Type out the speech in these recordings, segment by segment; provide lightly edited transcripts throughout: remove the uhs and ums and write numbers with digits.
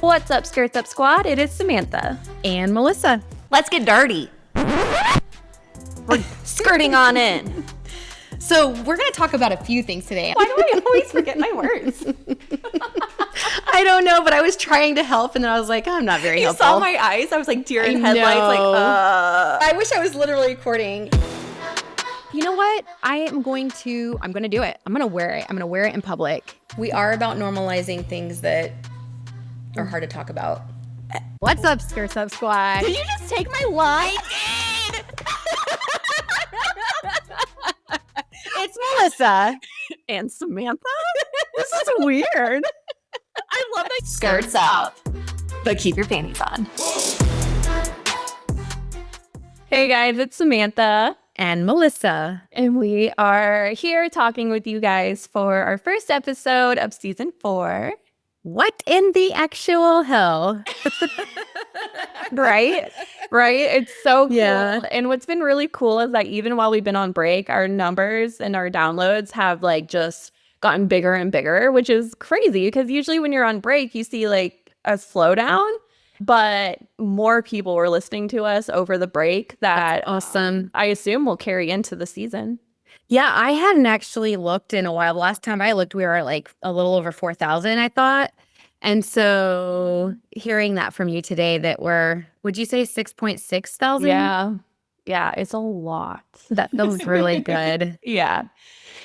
What's up, Skirts Up Squad? It is Samantha. And Melissa. Let's get dirty. We're skirting on in. So we're going to talk about a few things today. Why do I always forget my words? I don't know, but I was trying to help, and then I was like, I'm not very helpful. You saw my eyes? I was like deer in headlights. I wish I was literally recording. You know what? I'm going to do it. I'm going to wear it. I'm going to wear it in public. We are about normalizing things that are hard to talk about. What's up, Skirts Up Squad? Did you just take my line? It's Melissa. And Samantha? This is weird. I love that. Skirts up, but keep your panties on. Hey guys, it's Samantha. And Melissa. And we are here talking with you guys for our first episode of season 4. What in the actual hell? Right? It's so cool. Yeah. And what's been really cool is that even while we've been on break, our numbers and our downloads have like just gotten bigger and bigger, which is crazy because usually when you're on break, you see like a slowdown, but more people were listening to us over the break. That's awesome. I assume will carry into the season. Yeah, I hadn't actually looked in a while. The last time I looked, we were at like a little over 4,000, I thought. And so hearing that from you today that would you say 6.6 thousand? Yeah, it's a lot. That was really good. Yeah.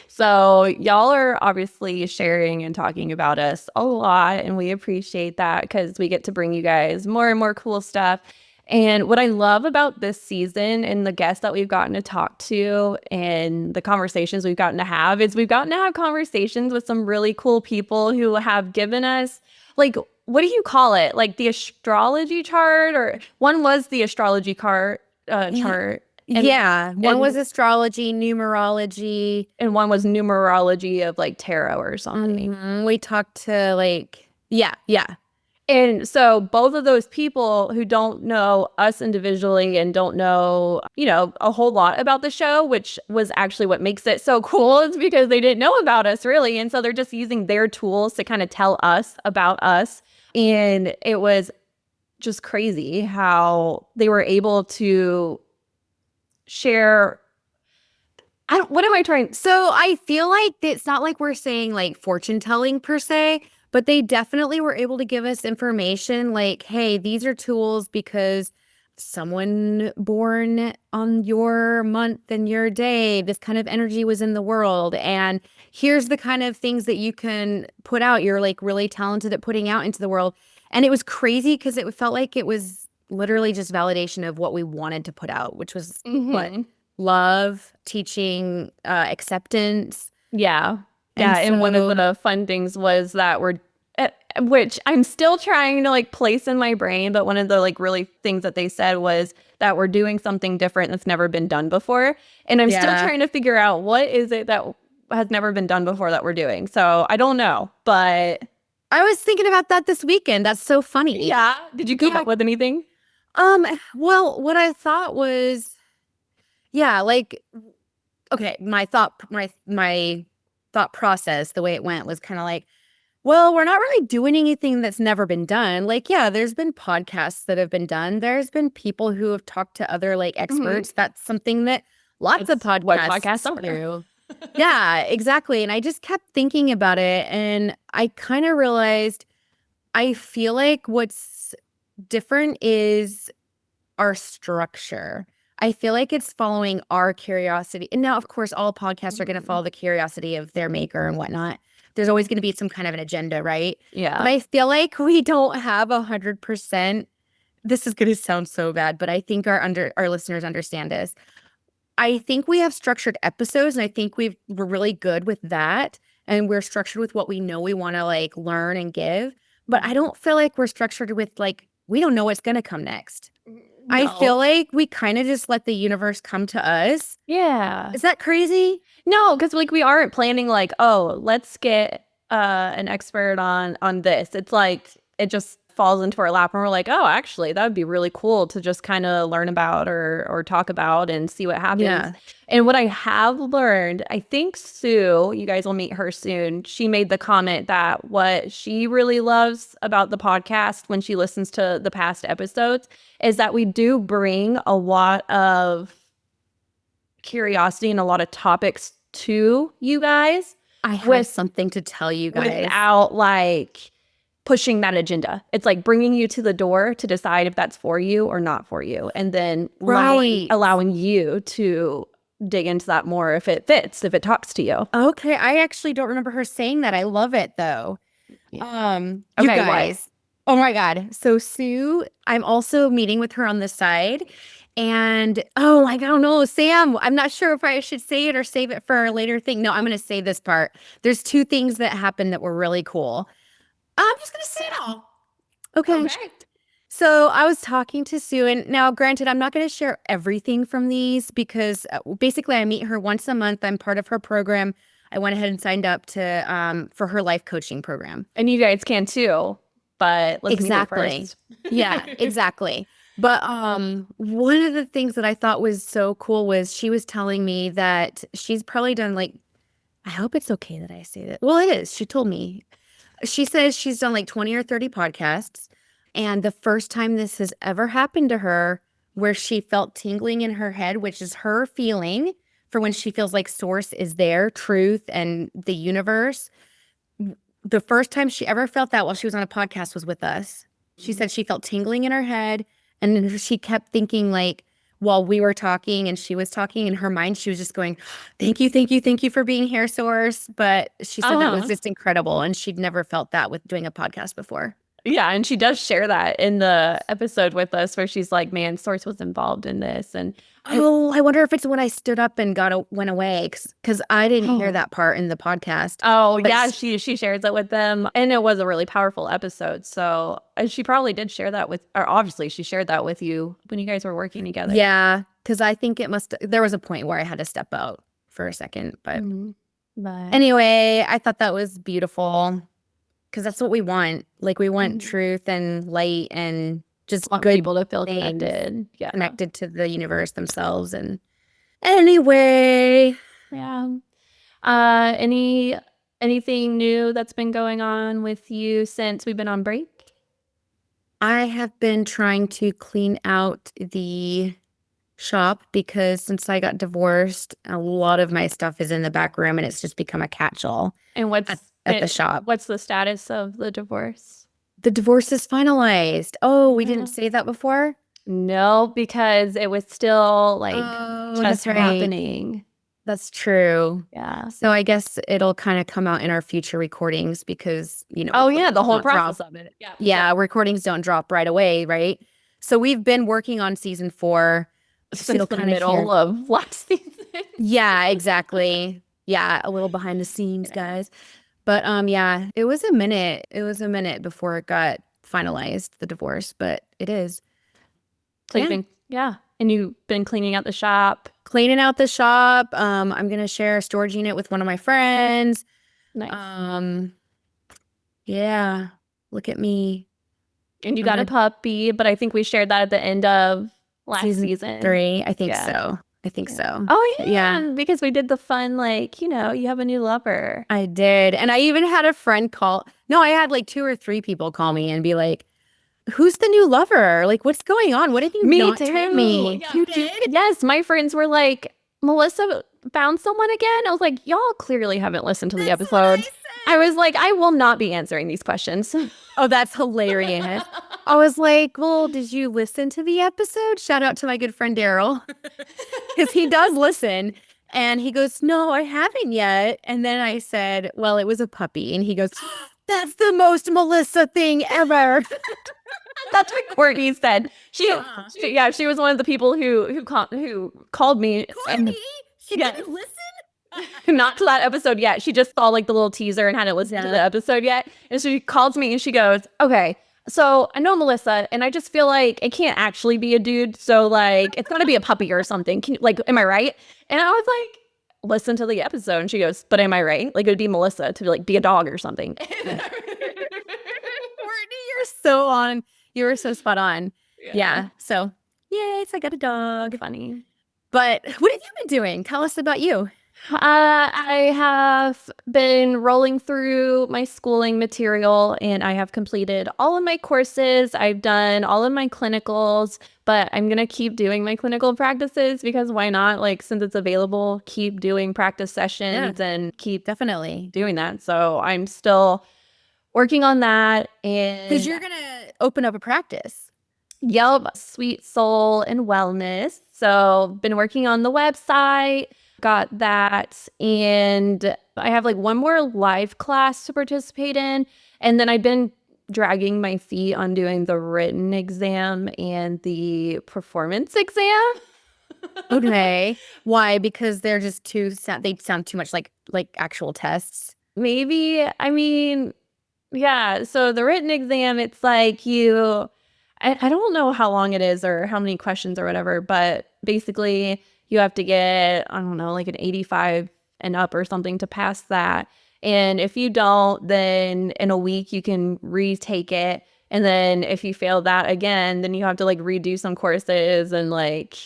So y'all are obviously sharing and talking about us a lot, and we appreciate that because we get to bring you guys more and more cool stuff. And what I love about this season and the guests that we've gotten to talk to and the conversations we've gotten to have is we've gotten to have conversations with some really cool people who have given us, like, what do you call it? Like the astrology chart, or one was the astrology chart. One was astrology, numerology. And one was numerology of like tarot or something. Mm-hmm. We talked to yeah. And so both of those people who don't know us individually and don't know, a whole lot about the show, which was actually what makes it so cool, is because they didn't know about us really. And so they're just using their tools to kind of tell us about us. And it was just crazy how they were able to share. So I feel like it's not like we're saying like fortune telling per se, but they definitely were able to give us information like, hey, these are tools because someone born on your month and your day, this kind of energy was in the world. And here's the kind of things that you can put out. You're like really talented at putting out into the world. And it was crazy because it felt like it was literally just validation of what we wanted to put out, which was what? Love, teaching, acceptance. Yeah. And one of the fun things was that which I'm still trying to like place in my brain, but one of the like really things that they said was that we're doing something different that's never been done before. And I'm still trying to figure out what is it that has never been done before that we're doing. So I don't know, but I was thinking about that this weekend. That's so funny. Yeah. Did you come up with anything? Well, what I thought was, my thought process, the way it went was kind of like, well, we're not really doing anything that's never been done. Like, yeah, there's been podcasts that have been done. There's been people who have talked to other like experts. Mm-hmm. That's something that lots of podcasts do. Yeah, exactly. And I just kept thinking about it, and I kind of realized I feel like what's different is our structure. I feel like it's following our curiosity. And now, of course, all podcasts are going to follow the curiosity of their maker and whatnot. There's always going to be some kind of an agenda, right? Yeah. But I feel like we don't have 100%. This is going to sound so bad, but I think our listeners understand this. I think we have structured episodes, and I think we're really good with that. And we're structured with what we know we want to like learn and give. But I don't feel like we're structured with like, we don't know what's going to come next. No. I feel like we kind of just let the universe come to us. Yeah. Is that crazy? No, because like we aren't planning like, oh, let's get an expert on this. It's like it just falls into our lap and we're like, oh, actually, that would be really cool to just kind of learn about or talk about and see what happens. Yeah. And what I have learned, I think SOOO, you guys will meet her soon. She made the comment that what she really loves about the podcast when she listens to the past episodes is that we do bring a lot of curiosity and a lot of topics to you guys. I have something to tell you guys. Without like pushing that agenda. It's like bringing you to the door to decide if that's for you or not for you. And then allowing you to dig into that more if it fits, if it talks to you. Okay. I actually don't remember her saying that. I love it though. Yeah. You guys. Oh my God. So SOOO, I'm also meeting with her on the side. And I don't know, Sam, I'm not sure if I should say it or save it for a later thing. No, I'm going to say this part. There's 2 things that happened that were really cool. I'm just going to say it all. Okay. So I was talking to SOOO, and now granted, I'm not going to share everything from these because basically I meet her once a month. I'm part of her program. I went ahead and signed up to for her life coaching program. And you guys can too, but let's meet her first. Yeah, exactly. But one of the things that I thought was so cool was she was telling me that she's probably done like, I hope it's okay that I say that. Well, it is. She told me. She says she's done like 20 or 30 podcasts. And the first time this has ever happened to her where she felt tingling in her head, which is her feeling for when she feels like source is there, truth and the universe. The first time she ever felt that while she was on a podcast was with us. She said she felt tingling in her head. And then she kept thinking like, while we were talking and she was talking in her mind, she was just going, thank you for being here, Source. But she said that was just incredible. And she'd never felt that with doing a podcast before. Yeah, and she does share that in the episode with us where she's like, man, Source was involved in this. And I wonder if it's when I stood up and went away because I didn't hear that part in the podcast. Oh, yeah, she shares it with them. And it was a really powerful episode. So she probably did share that or obviously she shared that with you when you guys were working together. Yeah, because I think there was a point where I had to step out for a second. But anyway, I thought that was beautiful because that's what we want. Like we want truth and light and just want good people to feel connected. Yeah. Connected to the universe themselves. And anyway. Yeah. Anything new that's been going on with you since we've been on break? I have been trying to clean out the shop because since I got divorced, a lot of my stuff is in the back room and it's just become a catch-all. And what's at the shop? What's the status of the divorce? The divorce is finalized. Oh, we didn't say that before? No, because it was still like just right. happening. That's true. Yeah. So I guess it'll kind of come out in our future recordings because, the whole process of it. Yeah. Yeah, recordings don't drop right away, right? So we've been working on season 4. Since the middle of last season. Yeah, exactly. Yeah, a little behind the scenes, guys. But yeah, it was a minute. It was a minute before it got finalized, the divorce, but it is. So and you've been cleaning out the shop. Cleaning out the shop. I'm gonna share a storage unit with one of my friends. Nice. Yeah. Look at me. And you got a puppy, but I think we shared that at the end of last season 3. I think so. So. Oh, yeah. Because we did the fun, like, you have a new lover. I did. And I even had a friend I had like 2 or 3 people call me and be like, who's the new lover? Like, what's going on? What did you not tell me? Yeah. You did? Yes. My friends were like, Melissa found someone again. I was like, y'all clearly haven't listened to the episode. I was like, I will not be answering these questions. Oh, that's hilarious. I was like, well, did you listen to the episode? Shout out to my good friend Daryl. Because he does listen. And he goes, no, I haven't yet. And then I said, well, it was a puppy. And he goes, that's the most Melissa thing ever. That's what Courtney said. She was one of the people who called me. She didn't listen? Not to that episode yet. She just saw like the little teaser and hadn't listened to the episode yet. And so she calls me and she goes, okay, so I know Melissa and I just feel like it can't actually be a dude. So like, it's gotta be a puppy or something. Am I right? And I was like, listen to the episode. And she goes, but am I right? Like it would be Melissa to be a dog or something. Courtney, You were so spot on. Yeah. So, yay, so I got a dog. Funny. But what have you been doing? Tell us about you. I have been rolling through my schooling material and I have completed all of my courses. I've done all of my clinicals, but I'm going to keep doing my clinical practices because why not? Like, since it's available, keep doing practice sessions and keep Definitely. doing that. So I'm still working on that. Because And you're going to open up a practice. yep, Sweet Soul and Wellness. So been working on the website, got that, and I have like one more live class to participate in. And then I've been dragging my feet on doing the written exam and the performance exam. Okay. Why? Because they're just they sound too much like actual tests. Maybe, I mean, yeah. So the written exam, it's like I don't know how long it is or how many questions or whatever, but basically you have to get, I don't know, like an 85 and up or something to pass that. And if you don't, then in a week you can retake it. And then if you fail that again, then you have to like redo some courses and like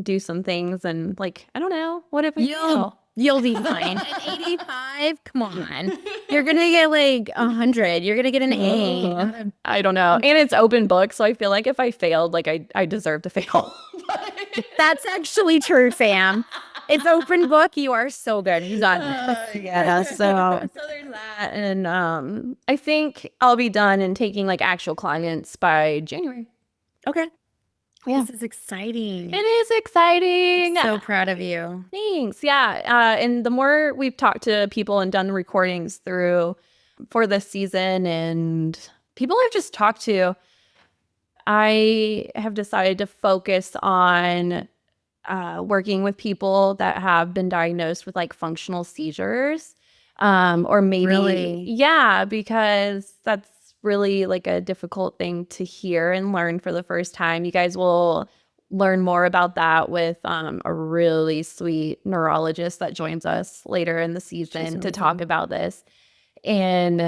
do some things. And like, I don't know, what if I fail? You'll be fine. An 85? Come on. You're going to get like 100. You're going to get an A. not a- I don't know. And it's open book, so I feel like if I failed, like I deserve to fail. That's actually true, Sam. It's open book. You are so good. You got it. Yeah, so there's that. And I think I'll be done and taking like actual clients by January. Okay. Yeah. This is exciting. It is exciting. So proud of you. Thanks. Yeah. And the more we've talked to people and done recordings for this season and people I've just talked to, I have decided to focus on working with people that have been diagnosed with like functional seizures. Or maybe, Really? yeah, because that's really like a difficult thing to hear and learn for the first time. You guys will learn more about that with a really sweet neurologist that joins us later in the season to talk about this. And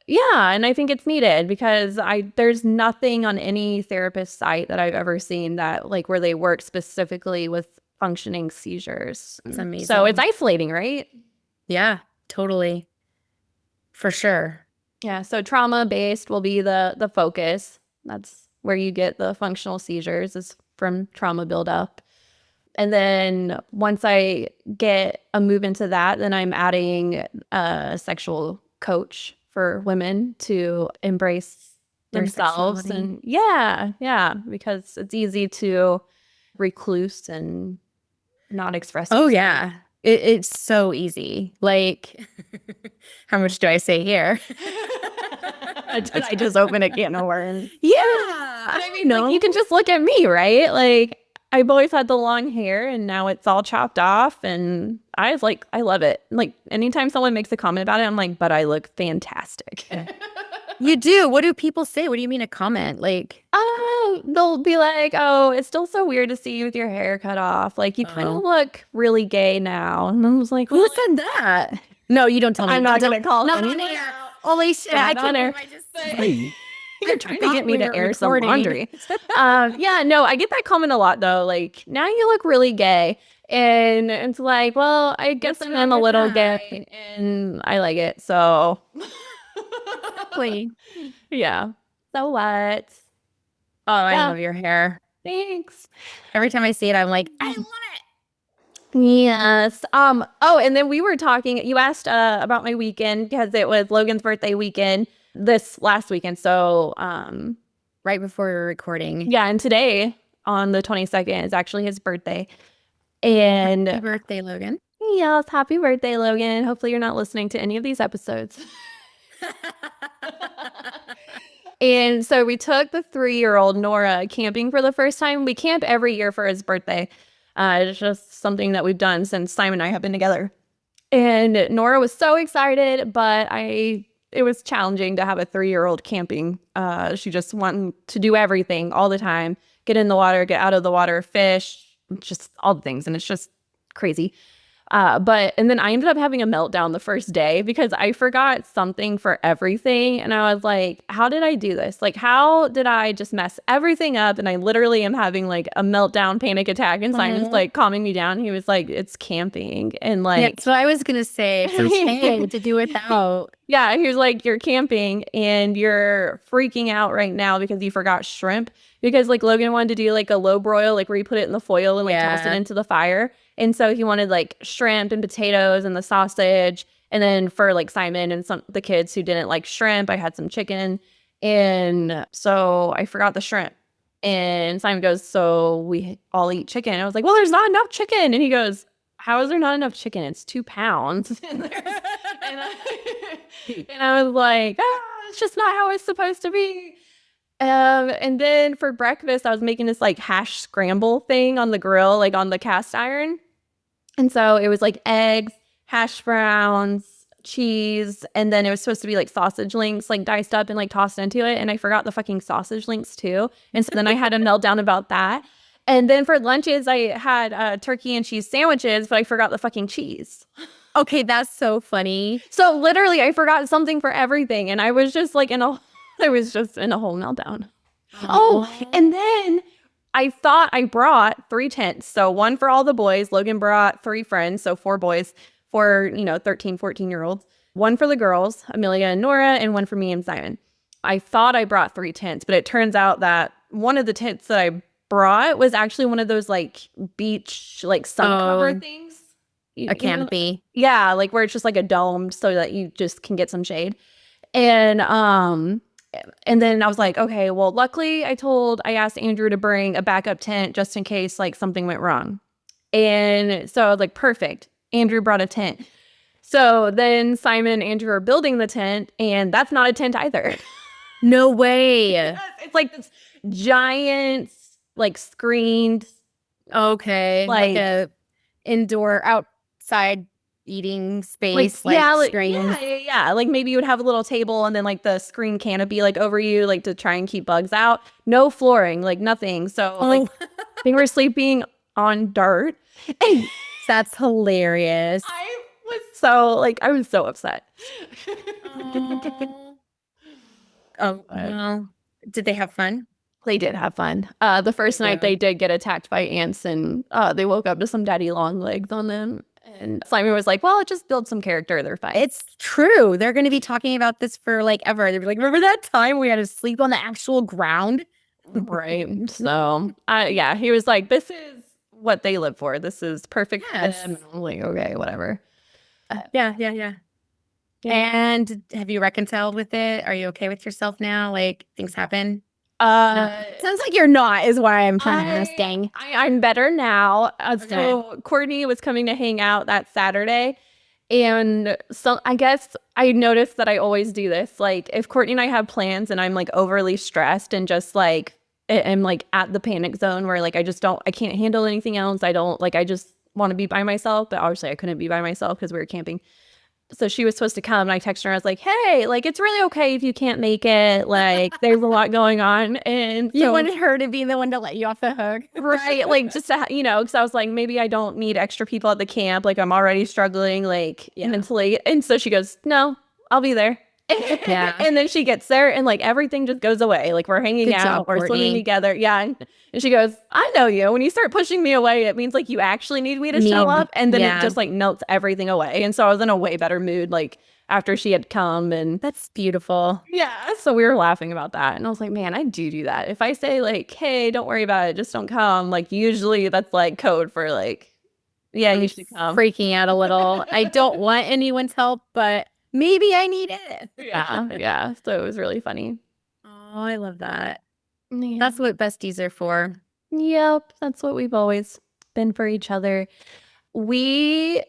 yeah, and I think it's needed because there's nothing on any therapist site that I've ever seen that like where they work specifically with functioning seizures. That's amazing. So it's isolating, right? Yeah, totally. For sure. Yeah, so trauma-based will be the focus. That's where you get the functional seizures is from trauma buildup. And then once I get a move into that, then I'm adding a sexual coach for women to embrace Their themselves. sexuality. And yeah, because it's easy to recluse and not express Oh, yourself. yeah. It's so easy. Like, how much do I say here? I just open a can of worms. Yeah. I mean, like, you can just look at me, right? Like, I've always had the long hair and now it's all chopped off and I love it. Like, anytime someone makes a comment about it, I'm like, but I look fantastic. You do. What do people say? What do you mean a comment? Like, Oh, they'll be like, oh, it's still so weird to see you with your hair cut off. Like, you kind of look really gay now. And I was like, who said that? No, you don't tell me. I'm not going to call Not anyone on air. out. Holy shit. I Not on can't air. believe I just said. You're trying to forgot get me we to were air some recording. laundry. Yeah, no, I get that comment a lot though. Like, now you look really gay. And it's like, well, I guess What's I'm wrong a with little that? gay and I like it. So, Please. yeah. So what? Oh, I Yeah. love your hair. Thanks. Every time I see it, I'm like, I want it. Yes. Oh, and then we were talking, you asked about my weekend because it was Logan's birthday weekend this last weekend. So, Right before we were recording. yeah, and today on the 22nd is actually his birthday. And Happy birthday, Logan. yes, happy birthday, Logan. Hopefully you're not listening to any of these episodes. And so we took the 3-year-old Nora camping for the first time. We camp every year for his birthday. It's just something that we've done since Simon and I have been together. And Nora was so excited, but it was challenging to have a 3-year-old camping. She just wanted to do everything all the time. Get in the water, get out of the water, fish, just all the things. And it's just crazy. And then I ended up having a meltdown the first day because I forgot something for everything. And I was like, how did I do this? Like, how did I just mess everything up? And I literally am having like a meltdown panic attack. And Simon's like calming me down. He was like, it's camping. And like, That's what I was going to say. Firsthand to do without. yeah, he was like, you're camping and you're freaking out right now because you forgot shrimp. Because like Logan wanted to do like a low broil, like where you put it in the foil and like toss it into the fire. And so he wanted like shrimp and potatoes and the sausage. And then for like Simon and some the kids who didn't like shrimp, I had some chicken. And so I forgot the shrimp. And Simon goes, so we all eat chicken. And I was like, well, there's not enough chicken. And he goes, how is there not enough chicken? It's 2 pounds. and I was like, it's just not how it's supposed to be. And then for breakfast, I was making this like hash scramble thing on the grill, like on the cast iron. And so it was like eggs, hash browns, cheese, and then it was supposed to be like sausage links, like diced up and like tossed into it. And I forgot the fucking sausage links too. And so then I had a meltdown about that. And then for lunches, I had turkey and cheese sandwiches, but I forgot the fucking cheese. Okay, that's so funny. So literally, I forgot something for everything. And I was just like I was just in a whole meltdown. Oh, and then I thought I brought 3 tents. So one for all the boys. Logan brought 3 friends. So 4 boys, 4, 13, 14-year-olds. One for the girls, Amelia and Nora, and one for me and Simon. I thought I brought 3 tents, but it turns out that one of the tents that I brought was actually one of those like beach, like sun cover things. A canopy. Yeah, like where it's just like a dome so that you just can get some shade. And then I was like, okay, well, luckily I asked Andrew to bring a backup tent just in case like something went wrong. And so I was like, perfect. Andrew brought a tent. So then Simon and Andrew are building the tent, and that's not a tent either. No way. It's like this giant, like screened. Okay. Like a indoor outside eating space, screens. Yeah. Like maybe you would have a little table and then like the screen canopy like over you, like to try and keep bugs out. No flooring, like nothing. So like I think we're sleeping on dirt. That's hilarious. I was so upset. Well, did they have fun? They did have fun. The first night they did get attacked by ants, and they woke up to some daddy long legs on them. And Simon was like, well, just build some character. They're fine. It's true. They're going to be talking about this for like ever. They'll be like, remember that time we had to sleep on the actual ground? Right. So, yeah, he was like, this is what they live for. This is perfect. Yes. For them. I'm like, okay, whatever. Yeah. And have you reconciled with it? Are you okay with yourself now? Like things happen? Sounds like you're not, is why I'm trying to asking. I'm better now. So Courtney was coming to hang out that Saturday. And so I guess I noticed that I always do this. Like if Courtney and I have plans and I'm like overly stressed and just like I'm like at the panic zone where like I can't handle anything else. I just want to be by myself. But obviously I couldn't be by myself because we were camping. So she was supposed to come and I texted her. I was like, hey, like, it's really okay if you can't make it. Like, there's a lot going on. And you wanted her to be the one to let you off the hook. Right. Like, just to, because I was like, maybe I don't need extra people at the camp. Like, I'm already struggling, like, mentally. And so she goes, no, I'll be there. Yeah. And then she gets there and like everything just goes away. Like we're hanging out, we're swimming together. Yeah. And she goes, I know you. When you start pushing me away, it means like you actually need me to show up. And then it just like melts everything away. And so I was in a way better mood like after she had come. And that's beautiful. Yeah. So we were laughing about that. And I was like, man, I do that. If I say like, hey, don't worry about it, just don't come. Like usually that's like code for like, yeah, you should come. Freaking out a little. I don't want anyone's help, but maybe I need it. Yeah. So it was really funny. Oh, I love that. Yeah. That's what besties are for. Yep. That's what we've always been for each other. So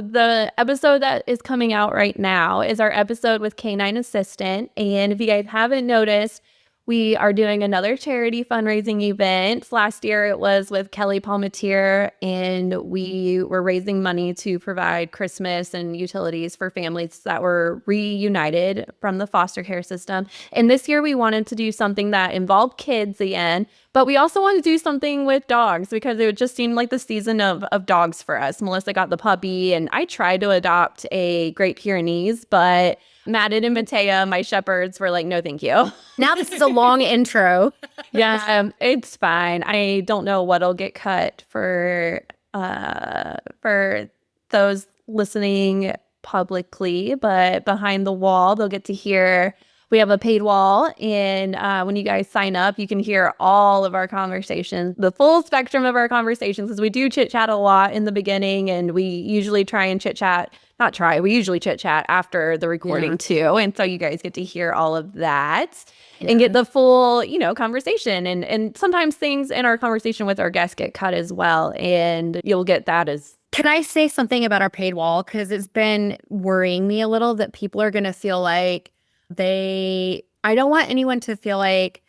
the episode that is coming out right now is our episode with Canine Assistant. And if you guys haven't noticed, We are doing another charity fundraising event. Last year it was with Kelly Palmatier, and we were raising money to provide Christmas and utilities for families that were reunited from the foster care system. And this year we wanted to do something that involved kids again, but we also wanted to do something with dogs because it just seemed like the season of dogs for us. Melissa got the puppy, and I tried to adopt a Great Pyrenees, but Madden and Matea, my shepherds, were like, no, thank you. Now this is a long intro. Yeah, it's fine. I don't know what'll get cut for those listening publicly, but behind the wall, they'll get to hear. We have a paid wall, and when you guys sign up, you can hear all of our conversations, the full spectrum of our conversations, because we do chit-chat a lot in the beginning, and we usually try and chit-chat. Not try, we usually chit-chat after the recording too, and so you guys get to hear all of that and get the full, conversation. And sometimes things in our conversation with our guests get cut as well, and you'll get that as. Can I say something about our paid wall? Because it's been worrying me a little that people are going to feel like I don't want anyone to feel like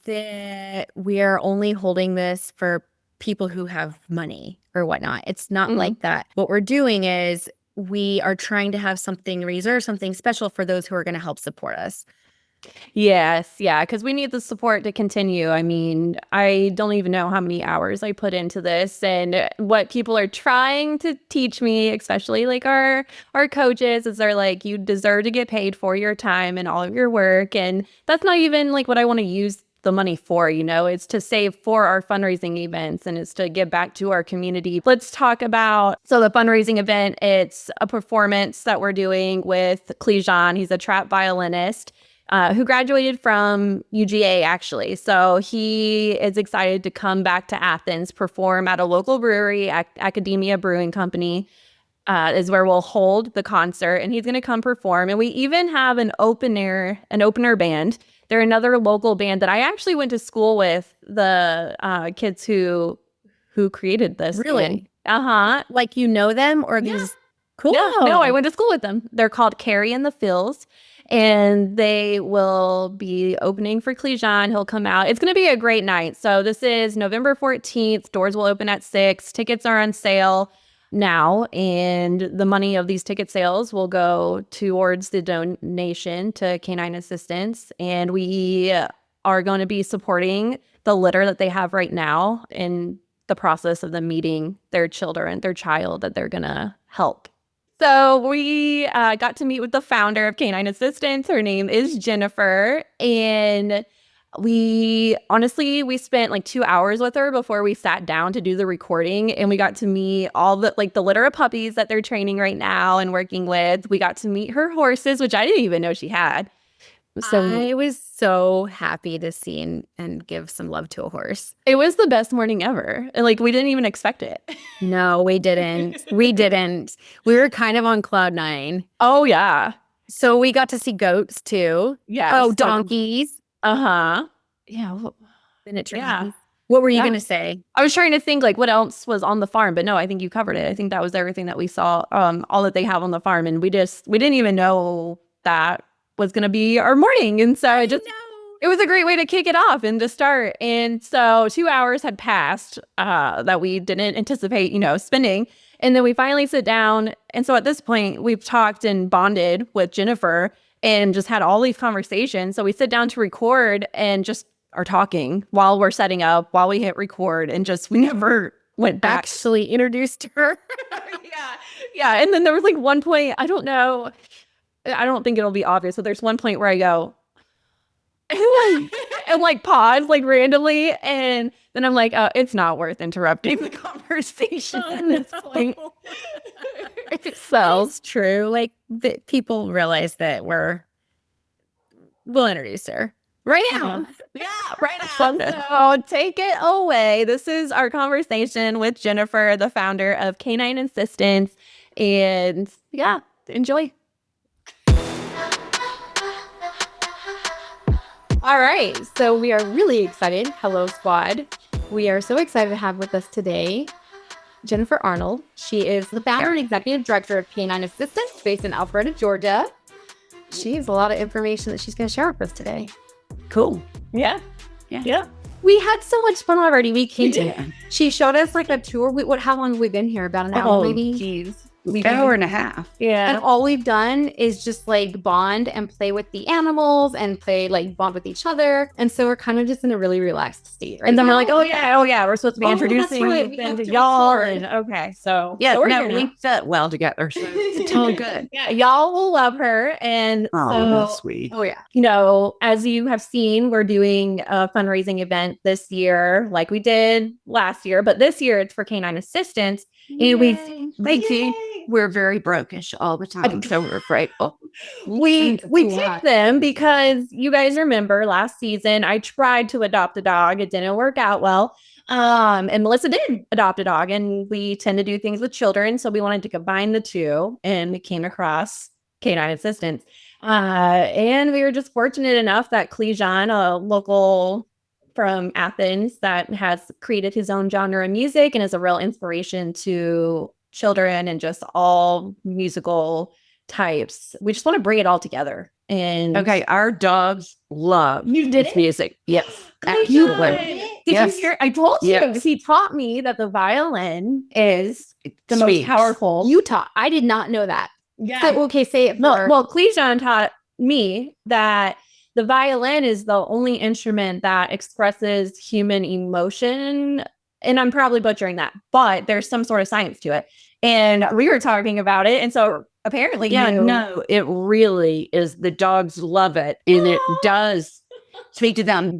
that we are only holding this for people who have money or whatnot. It's not like that. What we're doing is we are trying to have something reserved, something special for those who are going to help support us. Yes, yeah, because we need the support to continue. I mean, I don't even know how many hours I put into this, and what people are trying to teach me, especially like our coaches, is they're like, you deserve to get paid for your time and all of your work, and that's not even like what I want to use the money for. It's to save for our fundraising events, and it's to give back to our community. Let's talk about, so the fundraising event, it's a performance that we're doing with Clejan. He's a trap violinist who graduated from UGA, actually. So he is excited to come back to Athens, perform at a local brewery, Academia Brewing Company, is where we'll hold the concert. And he's going to come perform. And we even have an opener band. They're another local band that I actually went to school with, the kids who created this. Really? Like, them or these? Cool. Yeah, no, I went to school with them. They're called Carrie and the Phils, and they will be opening for Clejan. He'll come out. It's going to be a great night. So this is November 14th. Doors will open at 6. Tickets are on sale now, and the money of these ticket sales will go towards the donation to Canine Assistants, and we are going to be supporting the litter that they have right now in the process of them meeting their child that they're going to help. So we got to meet with the founder of Canine Assistants. Her name is Jennifer. And we spent like 2 hours with her before we sat down to do the recording. And we got to meet all the litter of puppies that they're training right now and working with. We got to meet her horses, which I didn't even know she had. So I was so happy to see and give some love to a horse. It was the best morning ever. And we didn't even expect it. No, we didn't. We didn't. We were kind of on cloud 9. Oh, yeah. So we got to see goats too. Yeah. Oh, donkeys. Yeah. Miniature. Yeah. What were you going to say? I was trying to think what else was on the farm, but no, I think you covered it. I think that was everything that we saw, all that they have on the farm. And we didn't even know that was going to be our morning. And so it was a great way to kick it off and to start. And so 2 hours had passed that we didn't anticipate, spending. And then we finally sit down. And so at this point, we've talked and bonded with Jennifer and just had all these conversations. So we sit down to record and just are talking while we're setting up, while we hit record, and we never went back. Actually introduced her. Yeah. And then there was one point, I don't know, I don't think it'll be obvious, but there's one point where I go and pause randomly, and then I'm like, oh, it's not worth interrupting the conversation at this point. So it's true. People realize that we'll introduce her right now. Yeah, right now. So take it away. This is our conversation with Jennifer, the founder of Canine Assistants, and enjoy. All right, so we are really excited. Hello, squad. We are so excited to have with us today Jennifer Arnold. She is the founder and executive director of Canine Assistants based in Alpharetta, Georgia. she has a lot of information that she's going to share with us today. Cool. Yeah. Yeah. Yeah. We had so much fun already. We came to. Yeah. She showed us like a tour. How long have we been here? About an hour, maybe. Geez. Hour and a half. Yeah. And all we've done is just like bond and play with the animals and play like bond with each other. And so we're kind of just in a really relaxed state. Right And then now. we're like, oh yeah, we're supposed to be Oh, that's introducing right. We them have to to y'all. record. And okay, so Yeah, so we're no, here now. we fit well together. So it's all good. Yeah, y'all will love her. And Oh, so, that's sweet. Oh yeah. you know, as you have seen, we're doing a fundraising event this year, like we did last year, but this year it's for Canine Assistants. And Thank you. We're very brokish all the time, so we're grateful. we That's a picked lot. them because you guys remember last season I tried to adopt a dog. It didn't work out well. And Melissa did adopt a dog, and we tend to do things with children. So we wanted to combine the two, and we came across Canine Assistants. And we were just fortunate enough that Clejan, a local from Athens that has created his own genre of music and is a real inspiration to children and just all musical types. We just want to bring it all together. And Okay, our dogs love You did this it? music. Yes, You absolutely. did Yes. you hear? I told you. Yes. He taught me that the violin is the Sweet. most powerful. Utah. I did not know that. yeah. So, okay, say it. No, for- well, Clejan taught me that the violin is the only instrument that expresses human emotion. And I'm probably butchering that, but there's some sort of science to it. And we were talking about it. And so apparently, Yeah, you- no, it really is. The dogs love it, and it does speak to them.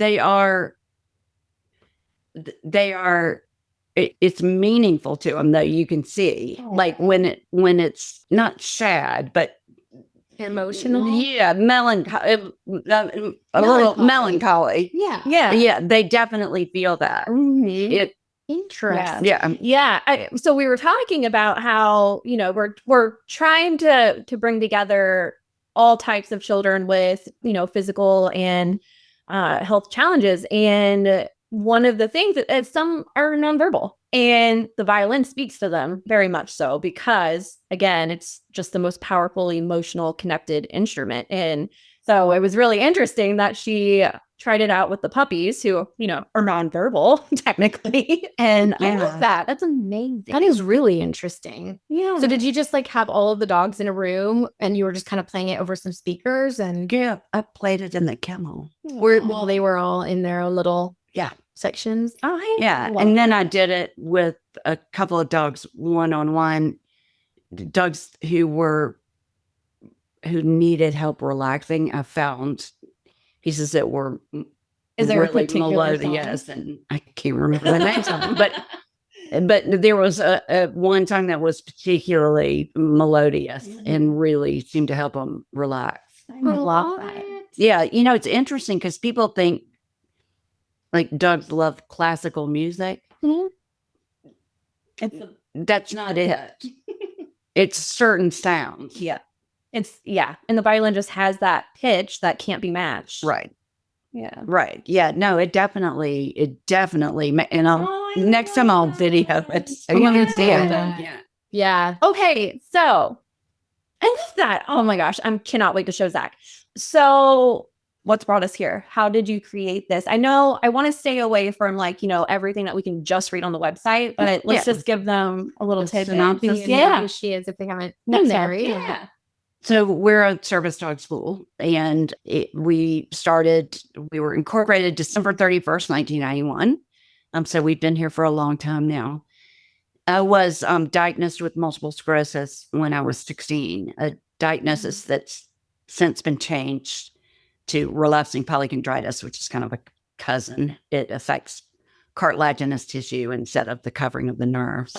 It's meaningful to them, though. You can see, like when it's not sad, but emotional. yeah, melancholy, a little Melancholy. melancholy. Yeah. yeah. Yeah, they definitely feel that. Mhm. It, Interesting. yeah, Yeah. So we were talking about how, you know, we're trying to bring together all types of children with, you know, physical and health challenges. And one of the things that some are nonverbal, and the violin speaks to them very much so, because again, it's just the most powerful, emotional, connected instrument. And so it was really interesting that she tried it out with the puppies, who, you know, are nonverbal technically. And I love that. That's amazing. That is really interesting. Yeah. So did you just like have all of the dogs in a room and you were just kind of playing it over some speakers and yeah. I played it in the kennel. while they were all in their own little Yeah. sections? Yeah, Wow. and then I did it with a couple of dogs, one-on-one, dogs who needed help relaxing. I found pieces that were Is there a really particular melodious, and I can't remember the names of them, but there was a one song that was particularly melodious and really seemed to help them relax. I love that. Yeah, you know, it's interesting because people think like dogs love classical music. That's not it. It's certain sounds. Yeah. And the violin just has that pitch that can't be matched. Right. Yeah. Right. Yeah. No, it definitely, and next time I'll video it. So you can see it. Yeah. Yeah. Okay. So I love that. Oh my gosh. I cannot wait to show Zach. So what's brought us here? How did you create this? I know I want to stay away from like, you know, everything that we can just read on the website, but let's just give them a little tidbit. synopsis. Yeah. Who she is if they haven't No, been there. Yeah. Yeah. So we're a service dog school, and we were incorporated December 31st, 1991. So we've been here for a long time now. I was diagnosed with multiple sclerosis when I was 16, a diagnosis that's since been changed to relapsing polychondritis, which is kind of a cousin. It affects cartilaginous tissue instead of the covering of the nerves.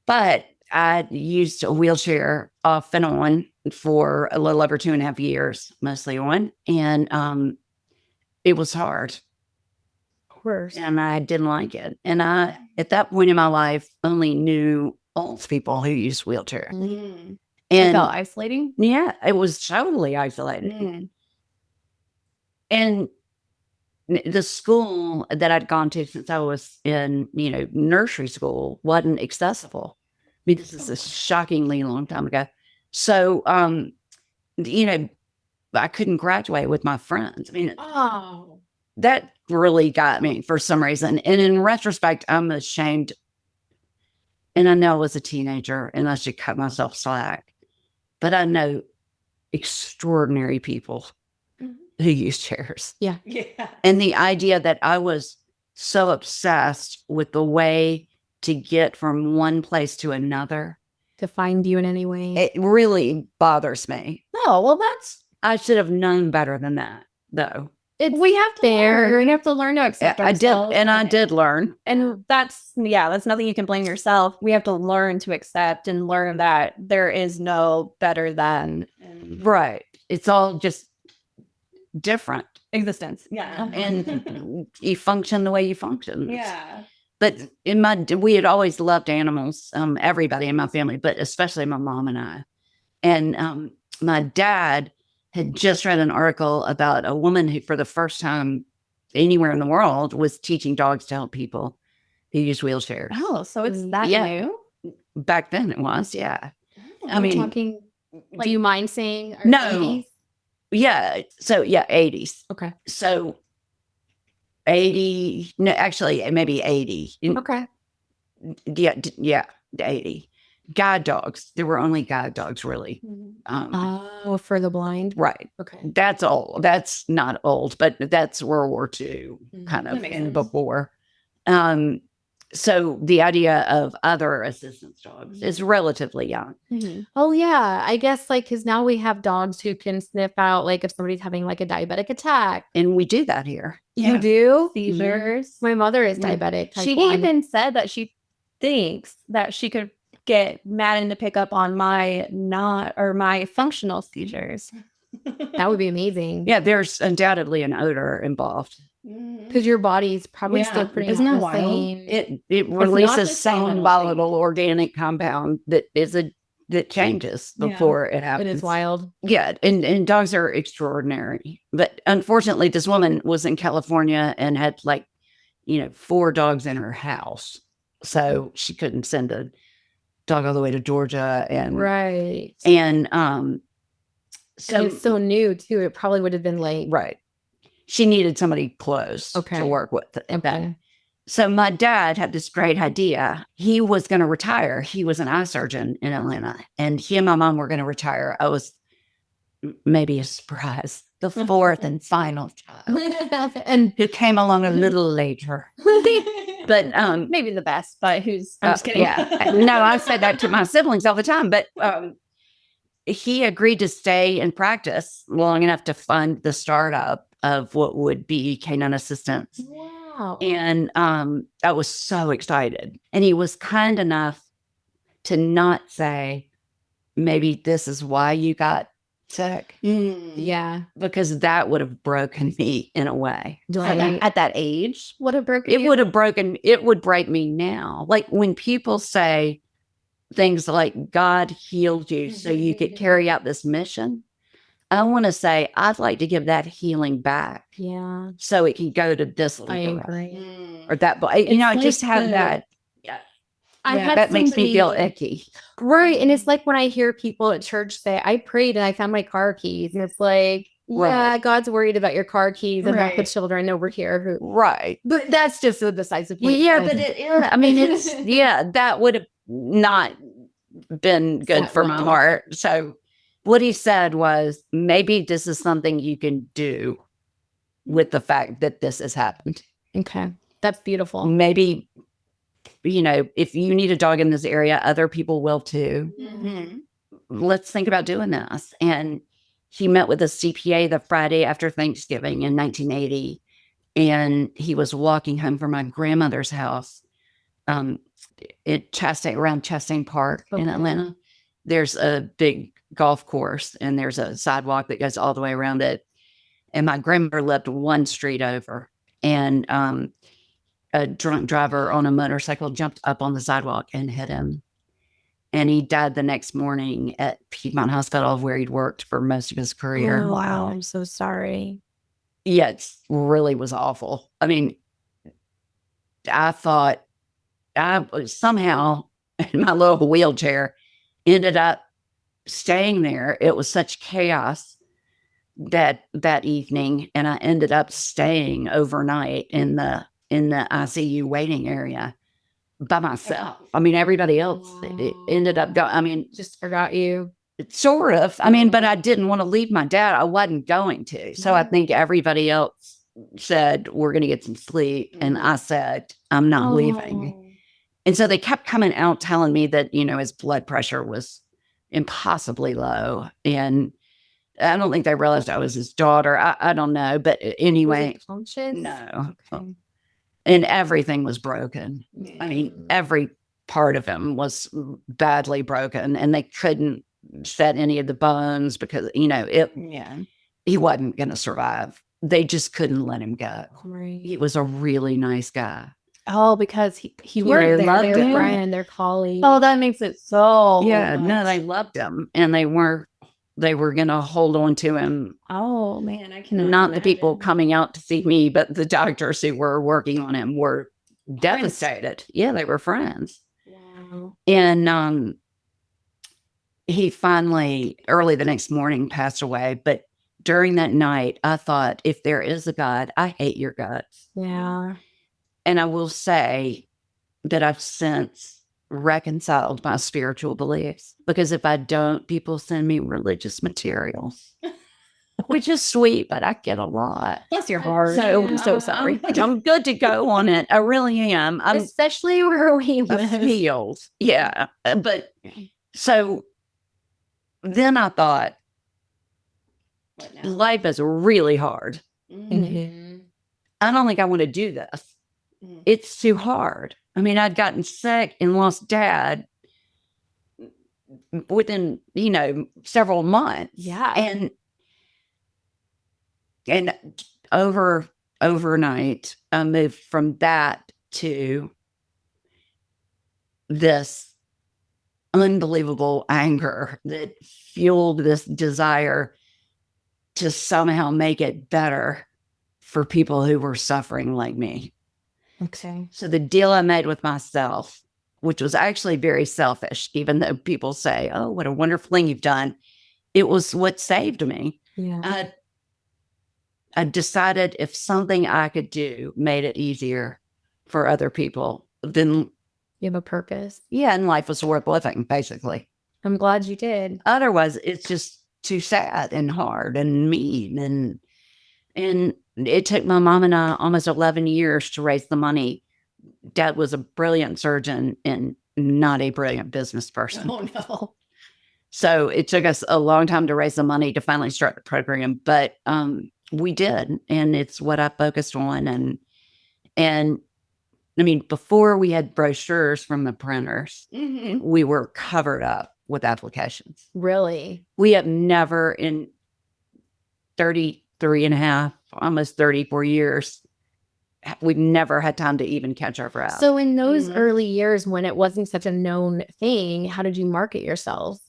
But I used a wheelchair off and on for a little over 2.5 years, mostly on. And it was hard. Of course. And I didn't like it. And I, at that point in my life, only knew old people who used wheelchairs. It And felt isolating. yeah, it was totally isolated. And the school that I'd gone to since I was in, nursery school wasn't accessible. I mean, this is a shockingly long time ago. So, you know, I couldn't graduate with my friends. I mean, Oh. that really got me for some reason. And in retrospect, I'm ashamed. And I know I was a teenager and I should cut myself slack, but I know extraordinary people who use chairs. Yeah. And the idea that I was so obsessed with the way to get from one place to another, To find you in any way. it really bothers me. No, well, I should have known better than that, though. we have to Fair. learn. We have to learn to accept I did, ourselves. and I did learn. And that's nothing you can blame yourself. We have to learn to accept and learn that there is no better than Right. It's all just different. existence. Yeah. And you function the way you function. Yeah. But we had always loved animals, everybody in my family, but especially my mom and I. And my dad had just read an article about a woman who, for the first time anywhere in the world, was teaching dogs to help people who use wheelchairs. Oh, so it's that Yeah. new? Back then it was, yeah. I We're mean, talking. Do you mind saying? our No. 80s? yeah. So, yeah, 80s. Okay. So 80, no, actually, maybe 80. Okay. Yeah, 80. Guide dogs. There were only guide dogs, really. Oh, for the blind. Right. Okay. That's old. That's not old, but that's World War II kind That of makes and sense. before. So the idea of other assistance dogs is relatively young. Oh yeah, I guess like because now we have dogs who can sniff out like if somebody's having like a diabetic attack. And we do that here. You do? Seizures. My mother is Yeah. diabetic. type She 1. even said that she thinks that she could get Madden to pick up on my functional seizures. That would be amazing. Yeah, there's undoubtedly an odor involved. Because your body's probably Yeah. still pretty Isn't much that the wild? same. It not releases just some volatile volatile organic compound that changes Yeah. before it happens. It is wild. Yeah, and dogs are extraordinary. But unfortunately, this woman was in California and had 4 dogs in her house. So she couldn't send a dog all the way to Georgia Right. and And it's so new too. It probably would have been like right. She needed somebody close Okay. to work with. okay. So my dad had this great idea. He was going to retire. He was an eye surgeon in Atlanta, and he and my mom were going to retire. I was maybe a surprise, the 4th and final child, And who came along a little later. But Maybe the best, but I'm just kidding. yeah, no, I said that to my siblings all the time. But he agreed to stay and practice long enough to fund the startup of what would be Canine Assistants. wow. And I was so excited. And he was kind enough to not say, maybe this is why you got sick, Yeah. because that would have broken me in a way. At that age, What a broken It would break me now. Like when people say things like, God healed you so you could carry out this mission. I want to say, I'd like to give that healing back Yeah. so it can go to this I little agree. or that boy. I It's just like have the- that. I Yeah, had That makes me feel somebody- icky. Right. And it's like when I hear people at church say, I prayed and I found my car keys. And it's like, yeah, Right. God's worried about your car keys and not the Right. children over here who Right. but that's just the size of Well, yeah, but I mean, that would have not been good Sat for my well. heart. So what he said was, maybe this is something you can do with the fact that this has happened. okay. That's beautiful. Maybe, if you need a dog in this area, other people will too. Let's think about doing this. And he met with a CPA the Friday after Thanksgiving in 1980. And he was walking home from my grandmother's house around Chastain Park in Okay. Atlanta. There's a big golf course and there's a sidewalk that goes all the way around it. And my grandmother lived one street over. And a drunk driver on a motorcycle jumped up on the sidewalk and hit him. And he died the next morning at Piedmont Hospital, where he'd worked for most of his career. Oh, wow. I'm so sorry. Yeah, it really was awful. I mean, I thought I was somehow in my little wheelchair ended up staying there, it was such chaos that evening, and I ended up staying overnight in the ICU waiting area by myself. I mean, everybody else it ended up going. I mean, Just forgot you. sort of. I mean, but I didn't want to leave my dad. I wasn't going to. So I think everybody else said, we're going to get some sleep. And I said, I'm not leaving. And so they kept coming out telling me that, his blood pressure was impossibly low. And I don't think they realized I was his daughter. I don't know. But anyway, Conscious? no. Okay. And everything was broken. I mean, every part of him was badly broken, and they couldn't set any of the bones because, he wasn't going to survive. They just couldn't let him go. Right. He was a really nice guy. Oh, because he They worked there. loved They were him. friend, their colleague. Oh, that makes it so Yeah, much. no, they loved him, and they were going to hold on to him. Oh man, I cannot. Not the people coming out to see me, but the doctors who were working on him were devastated. Yeah, they were friends. Wow. And he finally, early the next morning, passed away. But during that night, I thought, if there is a God, I hate your guts. Yeah. And I will say that I've since reconciled my spiritual beliefs, because if I don't, people send me religious materials, which is sweet, but I get a lot. Bless your heart. So sorry. I'm good to go on it. I really am. I'm Especially where we live. healed. Yeah. But so then I thought, life is really hard. Mm-hmm. I don't think I want to do this. It's too hard. I mean, I'd gotten sick and lost dad within, several months. Yeah. And overnight, I moved from that to this unbelievable anger that fueled this desire to somehow make it better for people who were suffering like me. Okay. So the deal I made with myself, which was actually very selfish, even though people say, oh, what a wonderful thing you've done, it was what saved me. Yeah. I decided if something I could do made it easier for other people, then You have a purpose. yeah, and life was worth living, basically. I'm glad you did. Otherwise, it's just too sad and hard and mean. And it took my mom and I almost 11 years to raise the money. Dad was a brilliant surgeon and not a brilliant business person. Oh, no. So it took us a long time to raise the money to finally start the program, but we did, and it's what I focused on. And I mean, before we had brochures from the printers, we were covered up with applications. Really? We have never in 33 and a half, almost 34 years, we've never had time to even catch our breath. So in those early years when it wasn't such a known thing, how did you market yourselves?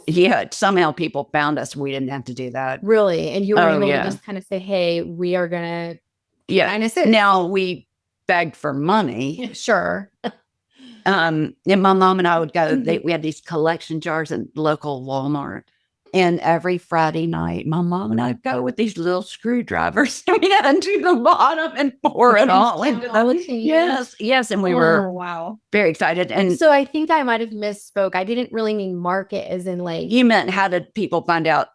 Yeah, somehow people found us. We didn't have to do that. Really? And you were able yeah. to just kind of say, hey, we are going to Yeah. kind of sit. Now we begged for money. Sure. And my mom and I would go, we had these collection jars at local Walmart. And every Friday night, my mom and I would go with these little screwdrivers into the bottom and pour it all into the Yes. And we were wow. very excited. And So I think I might have misspoke. I didn't really mean market as in like. you meant, how did people find out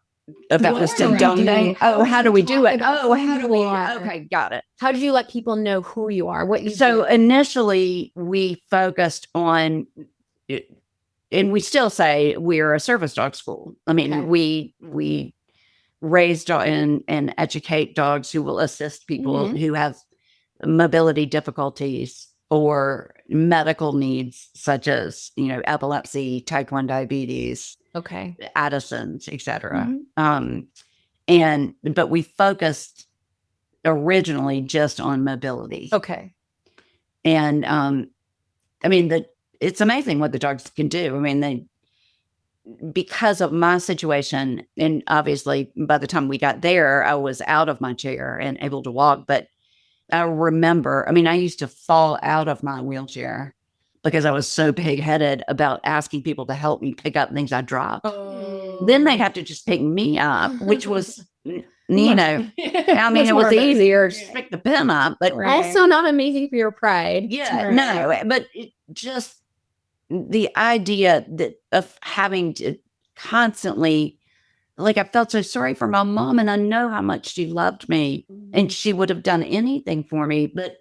about this to donate? Oh, how do we do it? Oh, how do we? Okay, got it. How did you let people know who you are? What you So do? initially we focused on, and we still say we're a service dog school. I mean, Okay. we raise and educate dogs who will assist people who have mobility difficulties or medical needs, such as, epilepsy, type 1 diabetes, Okay. Addison's, etc. But we focused originally just on mobility. Okay. And I mean, it's amazing what the dogs can do. I mean, because of my situation, and obviously by the time we got there, I was out of my chair and able to walk. But I remember, I mean, I used to fall out of my wheelchair because I was so pig-headed about asking people to help me pick up things I dropped. Oh. Then they have to just pick me up, which was, you know, I mean, it was easier to pick the pen up, but Also not amazing for your pride. yeah, no, but it just the idea that of having to constantly, like, I felt so sorry for my mom, and I know how much she loved me, and she would have done anything for me, but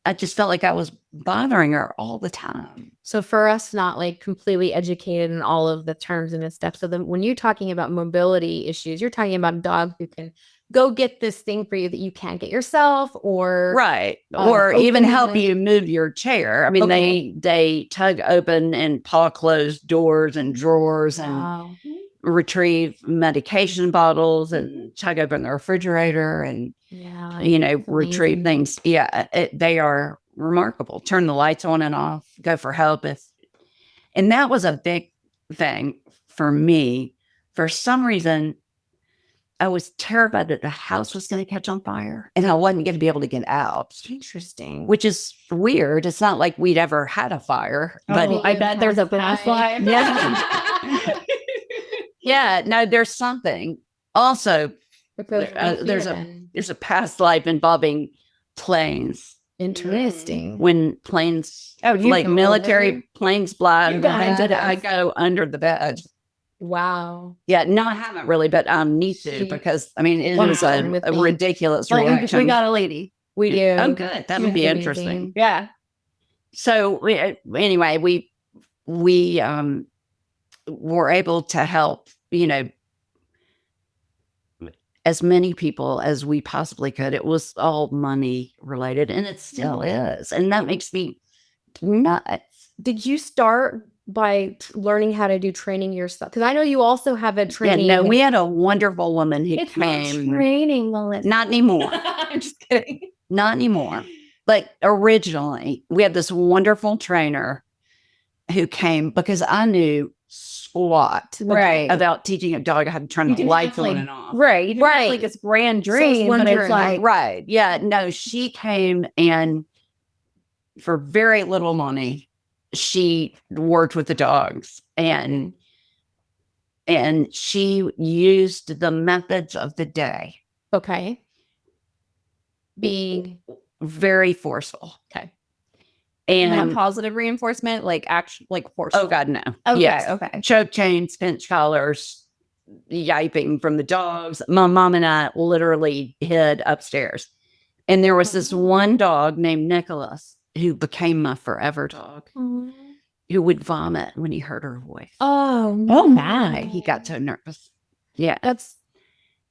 I just felt like I was bothering her all the time. So for us, not like completely educated in all of the terms and the steps. So then when you're talking about mobility issues, you're talking about a dog who can go get this thing for you that you can't get yourself, or Right. Or even open help the- you move your chair. I mean, Okay. they tug open and paw close doors and drawers and Wow. retrieve medication bottles and tug open the refrigerator and, Yeah. you know, it's retrieve amazing. things. Yeah, they are remarkable. Turn the lights on and off, go for help. And that was a big thing for me. For some reason, I was terrified that the house was going to catch on fire and I wasn't going to be able to get out, Interesting. which is weird. It's not like we'd ever had a fire, but I bet there's a past life. yeah. Yeah, no, there's something. Also, there's a past life involving planes. Interesting. When planes, like military planes fly, I go under the bed. Wow. Yeah, no, I haven't really, but I need to because I mean it was a ridiculous reaction. We got a lady. We do. Oh, good. That would be interesting. Yeah. So anyway, we were able to help, you know, as many people as we possibly could. It was all money related, and it still is, and that makes me nuts. Did you start by learning how to do training yourself? Because I know you also have a training. Yeah, no, we had a wonderful woman who came. Training, Melissa. Not anymore. I'm just kidding. Not anymore. But originally, we had this wonderful trainer who came because I knew squat about teaching a dog how to turn the lights on and off. Right. Like this grand dream, but it's like, right. Yeah. No, she came and for very little money, she worked with the dogs and she used the methods of the day. Okay. Being very forceful. Okay. And not positive reinforcement, like actual, like forceful. Oh God, no. Okay. Yes. Okay. Choke chains, pinch collars, yiping from the dogs. My mom and I literally hid upstairs. And there was this one dog named Nicholas who became my forever dog, who would vomit when he heard her voice. oh my. He got so nervous. Yeah.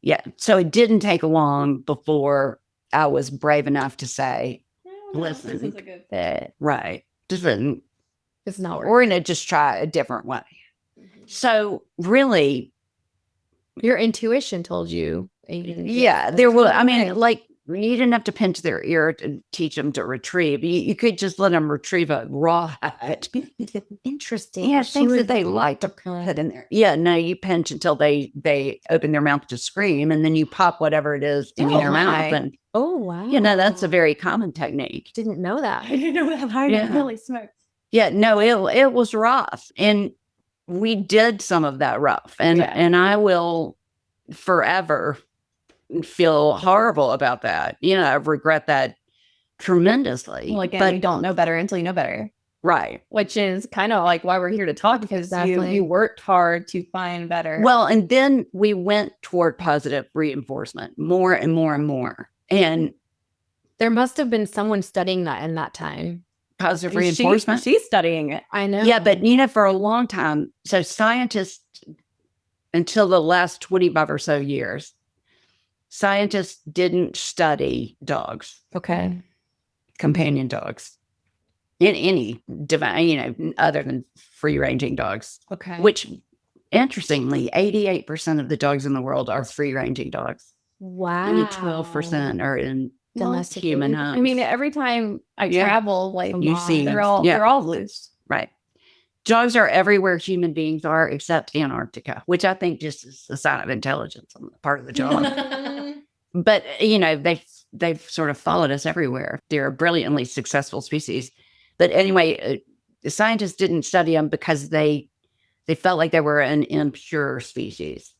Yeah. So it didn't take long before I was brave enough to say, listen, this is a good fit. Right. Listen, it's not we're going to just try a different way. So really, your intuition told you. yeah, there will. I mean, like you didn't have to pinch their ear to teach them to retrieve. You could just let them retrieve a rawhide. Interesting. Yeah, things that they like to put in there. Yeah, no, you pinch until they open their mouth to scream, and then you pop whatever it is in their mouth. And oh wow, you know that's a very common technique. Didn't know that. I didn't know that. I really smoked. Yeah, no, it was rough, and we did some of that rough, and I will forever feel horrible about that. You know, I regret that tremendously. Well, again, but you don't know better until you know better. Right. Which is kind of like why we're here to talk, because you worked hard to find better. Well, and then we went toward positive reinforcement more and more and more. And there must have been someone studying that in that time. Positive reinforcement. She's studying it. I know. Yeah, but you know, for a long time, so scientists, until the last 25 or so years, scientists didn't study dogs. Okay. Companion dogs. In any divine, you know, other than free-ranging dogs. Okay. Which, interestingly, 88% of the dogs in the world are free-ranging dogs. Wow. Only 12% are in domestic human homes. I mean, every time I travel, like you see, they're all loose. Right. Dogs are everywhere human beings are, except Antarctica, which I think just is a sign of intelligence on the part of the dog. But you know, they've sort of followed us everywhere. They're a brilliantly successful species. But anyway, the scientists didn't study them because they felt like they were an impure species.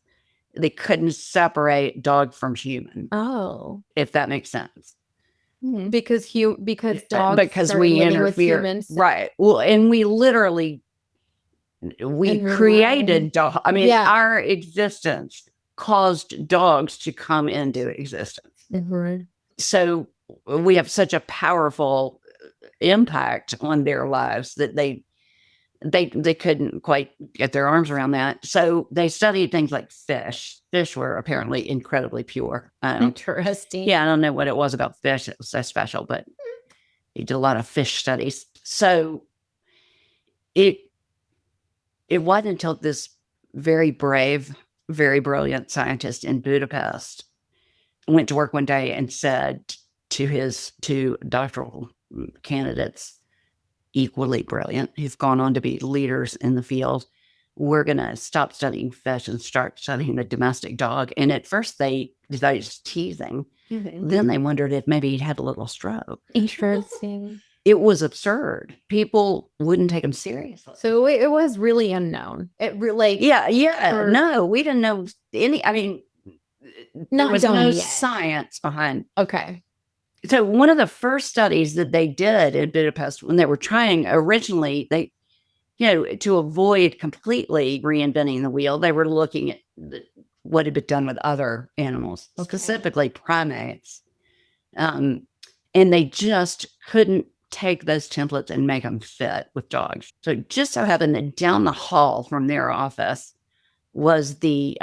They couldn't separate dog from human, Oh. if that makes sense. Because dogs Because started we living with interfere, humans. right? Well, and we literally created dog. I mean, our existence caused dogs to come into existence. So we have such a powerful impact on their lives that they couldn't quite get their arms around that. So they studied things like fish. Fish were apparently incredibly pure. Interesting. Yeah, I don't know what it was about fish that was so special, but he did a lot of fish studies. So it wasn't until this very brave, very brilliant scientist in Budapest went to work one day and said to his two doctoral candidates, equally brilliant, who've gone on to be leaders in the field, we're going to stop studying fish and start studying the domestic dog. And at first they decided just teasing. Then they wondered if maybe he'd had a little stroke. Interesting. It was absurd. People wouldn't take him seriously. So it was really unknown. No, we didn't know any. I mean, there was no science behind. Okay. So one of the first studies that they did in Budapest when they were trying originally, they, to avoid completely reinventing the wheel, they were looking at what had been done with other animals, specifically primates. And they just couldn't take those templates and make them fit with dogs. So just so happened that down the hall from their office was the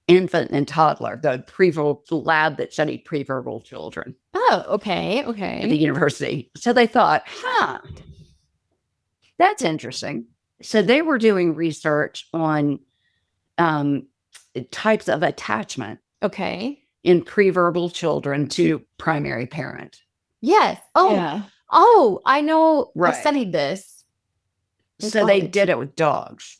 infant and toddler, the preverbal lab that studied preverbal children. Oh, okay. At the university. So they thought, that's interesting. So they were doing research on types of attachment. Okay. In preverbal children to primary parent. Yes. Oh, yeah. Oh, I know. Right. I studied this. So they did it with dogs.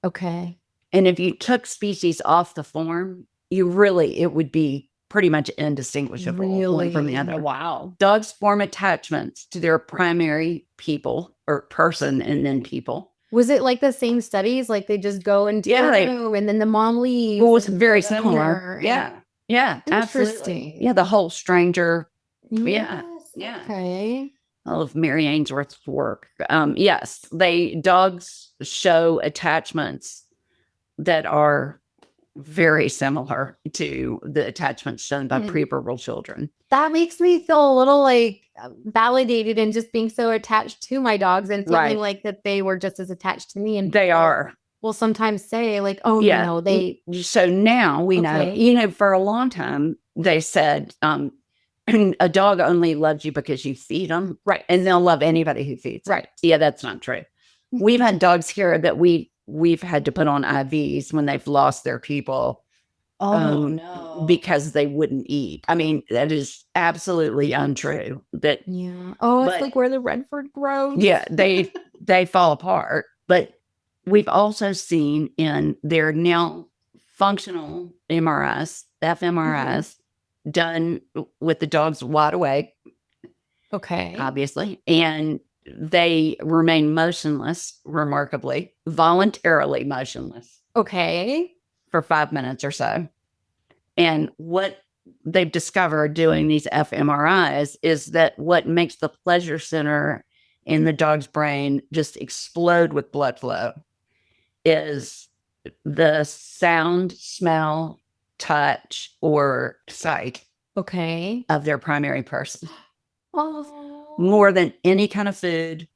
Okay. And if you took species off the form, it would be pretty much indistinguishable one from the other. Wow. Dogs form attachments to their primary people or person and then people. Was it like the same studies? Like they just go into the room and then the mom leaves? Well, it was very similar. Yeah. Yeah. Interesting. Absolutely. Yeah. The whole stranger. Yes. Yeah. Okay. All of Mary Ainsworth's work. Yes. Dogs show attachments that are very similar to the attachments shown by preverbal children. That makes me feel a little like validated in just being so attached to my dogs and feeling like that they were just as attached to me. And they are. Will sometimes say like, oh, no, they. So now we know, for a long time, they said a dog only loves you because you feed them. Right. And they'll love anybody who feeds them. Right. Yeah, that's not true. We've had dogs here that we've had to put on IVs when they've lost their people. Oh, no. Because they wouldn't eat. I mean, that is absolutely untrue. Oh, it's like where the Redford grows. Yeah, they fall apart. But we've also seen in their now functional MRIs, fMRIs, done with the dogs wide awake. Okay. Obviously. And they remain motionless, remarkably, voluntarily motionless. Okay. For 5 minutes or so. And what they've discovered doing these fMRIs is that what makes the pleasure center in the dog's brain just explode with blood flow is the sound, smell, touch, or sight of their primary person. Oh. More than any kind of food,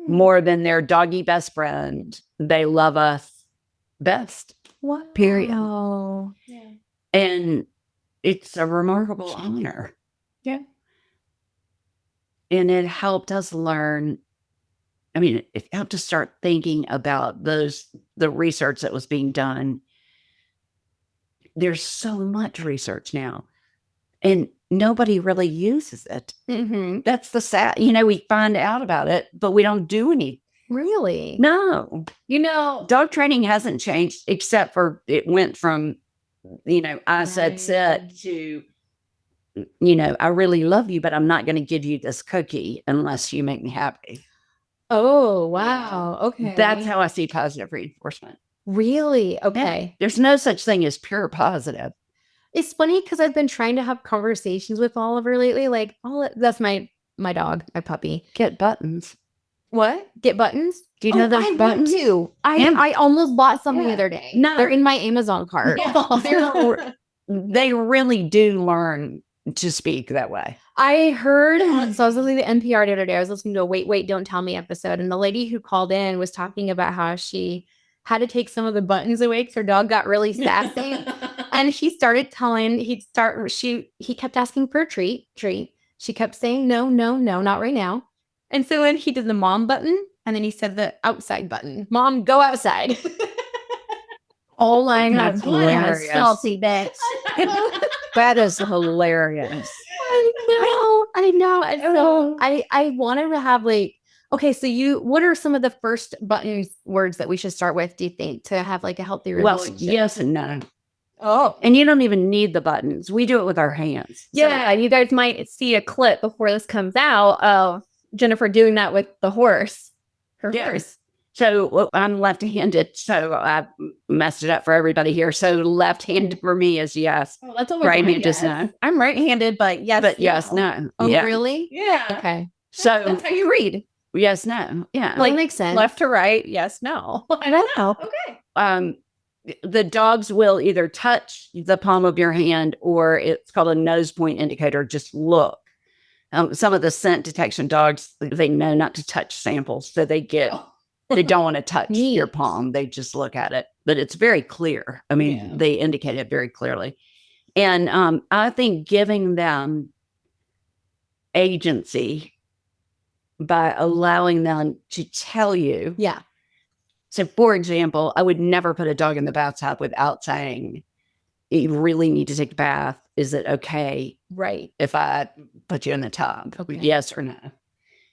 more than their doggy best friend. They love us best. What? Period. Oh. Yeah. And it's a remarkable honor. Yeah. And it helped us learn. I mean, it helped us start thinking about the research that was being done. There's so much research now, and nobody really uses it. That's the sad, we find out about it, but we don't do any. Really? No. Dog training hasn't changed except for it went from, I said sit to I really love you, but I'm not going to give you this cookie unless you make me happy. Oh, wow. Okay. That's how I see positive reinforcement. Really? Yeah. Okay. There's no such thing as pure positive. It's funny because I've been trying to have conversations with Oliver lately. Like, that's my dog, my puppy. Get buttons. What? Get buttons? Do you know those I buttons? want to. I almost bought some the other day. No. They're in my Amazon cart. They really do learn to speak that way. I heard, so I was listening to NPR the other day. I was listening to a Wait, Don't Tell Me episode. And the lady who called in was talking about how she had to take some of the buttons away because her dog got really sassy. And he started telling, he kept asking for a treat. She kept saying, no, not right now. And so then he did the mom button. And then he said the outside button. Mom, go outside. Oh my God. That's hilarious. Salty bitch. That is hilarious. I know. I wanted to have okay, so what are some of the first button words that we should start with, do you think, to have a healthy relationship? Well, yes and no. Oh. And you don't even need the buttons. We do it with our hands. Yeah, you guys might see a clip before this comes out of Jennifer doing that with the horse. Her horse. So I'm left-handed, so I messed it up for everybody here. So left-handed for me is yes. Oh, that's right-handed is no. I'm right-handed, but yes. But yes, no. Oh, yeah. Really? Yeah. Okay. So That's how you read. yes, no. Yeah. That makes sense. Left to right, yes, no. I don't know. Okay. The dogs will either touch the palm of your hand or it's called a nose point indicator. Just look. Some of the scent detection dogs, they know not to touch samples. So they don't want to touch your palm. They just look at it. But it's very clear. I mean, they indicate it very clearly. And I think giving them agency by allowing them to tell you. Yeah. So, for example, I would never put a dog in the bathtub without saying, you really need to take a bath. Is it okay? Right. If I put you in the tub? Okay. Yes or no?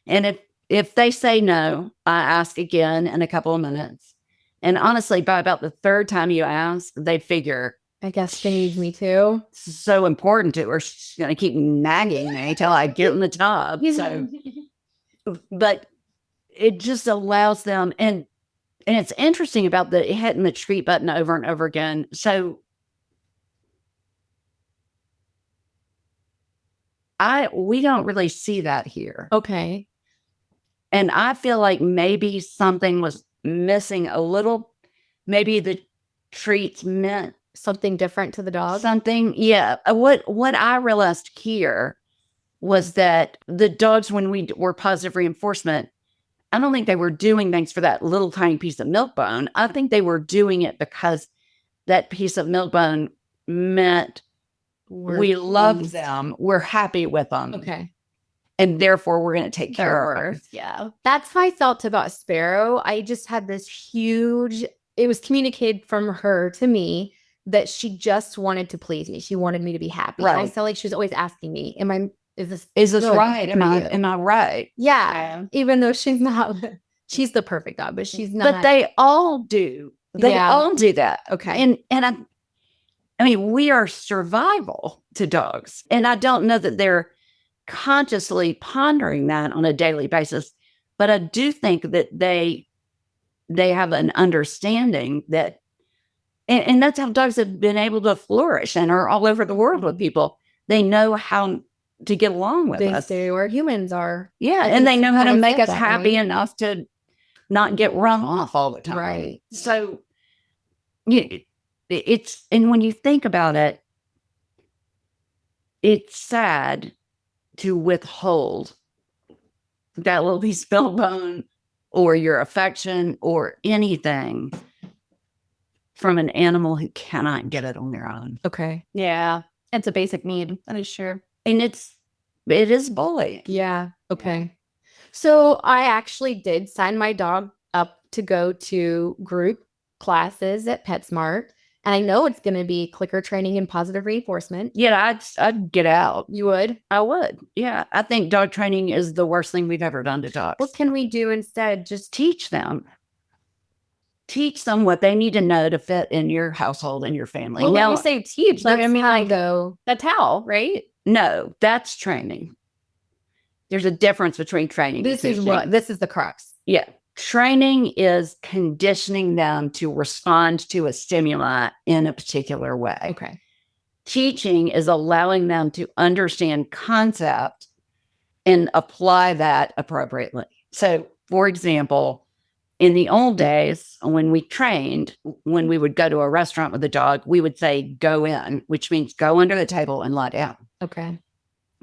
And if they say no, I ask again in a couple of minutes. And honestly, by about the third time you ask, they figure, I guess she needs me too. It's so important to her. She's going to keep nagging me till I get in the tub. So, but it just allows them. And it's interesting about the hitting the treat button over and over again. So we don't really see that here. Okay. And I feel like maybe something was missing a little. Maybe the treats meant something different to the dog. Something. Yeah. What I realized here was that the dogs, when we were positive reinforcement, I don't think they were doing things for that little tiny piece of milk bone. I think they were doing it because that piece of milk bone meant we love them. We're happy with them. Okay. And therefore, we're going to take care of them. Yeah. That's how I felt about Sparrow. I just had this huge, it was communicated from her to me that she just wanted to please me. She wanted me to be happy. Right. I felt like she was always asking me, is this right? Am I right? Yeah. Even though she's not, she's the perfect dog, but she's not. But they all do. They all do that. Okay. And I mean, we are survival to dogs. And I don't know that they're consciously pondering that on a daily basis, but I do think that they have an understanding that, and that's how dogs have been able to flourish and are all over the world with people. They know how to get along with us. They where humans are. Yeah. And they know how to make us happy enough to not get run off all the time. Right. So it's, and when you think about it, it's sad to withhold that little piece of milk bone or your affection or anything from an animal who cannot get it on their own. Okay. Yeah. It's a basic need. That is sure. And it is bullying. Yeah. Okay. So I actually did sign my dog up to go to group classes at PetSmart. And I know it's going to be clicker training and positive reinforcement. Yeah, I'd get out. You would? I would. Yeah. I think dog training is the worst thing we've ever done to dogs. What can we do instead? Just teach them. Teach them what they need to know to fit in your household and your family. Well, now, when you say teach, like, I mean, like go the towel, right? No, that's training. There's a difference between training and teaching. This is the crux. Yeah. Training is conditioning them to respond to a stimuli in a particular way. Okay. Teaching is allowing them to understand concept and apply that appropriately. So, for example, in the old days, when we trained, when we would go to a restaurant with a dog, we would say, go in, which means go under the table and lie down. Okay.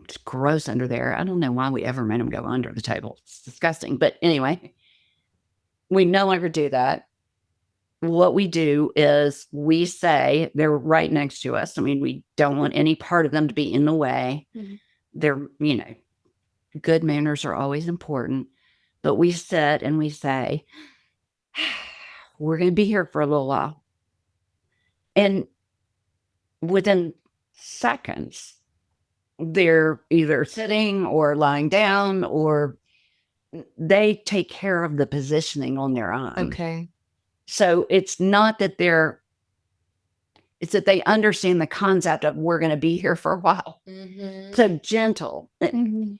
It's gross under there. I don't know why we ever made them go under the table. It's disgusting. But anyway, we no longer do that. What we do is we say they're right next to us. I mean, we don't want any part of them to be in the way. Mhm. They're, good manners are always important. But we sit and we say, we're going to be here for a little while. And within seconds, they're either sitting or lying down, or they take care of the positioning on their own. Okay. So it's not that it's that they understand the concept of we're going to be here for a while. Mm-hmm. So gentle. Mm-hmm.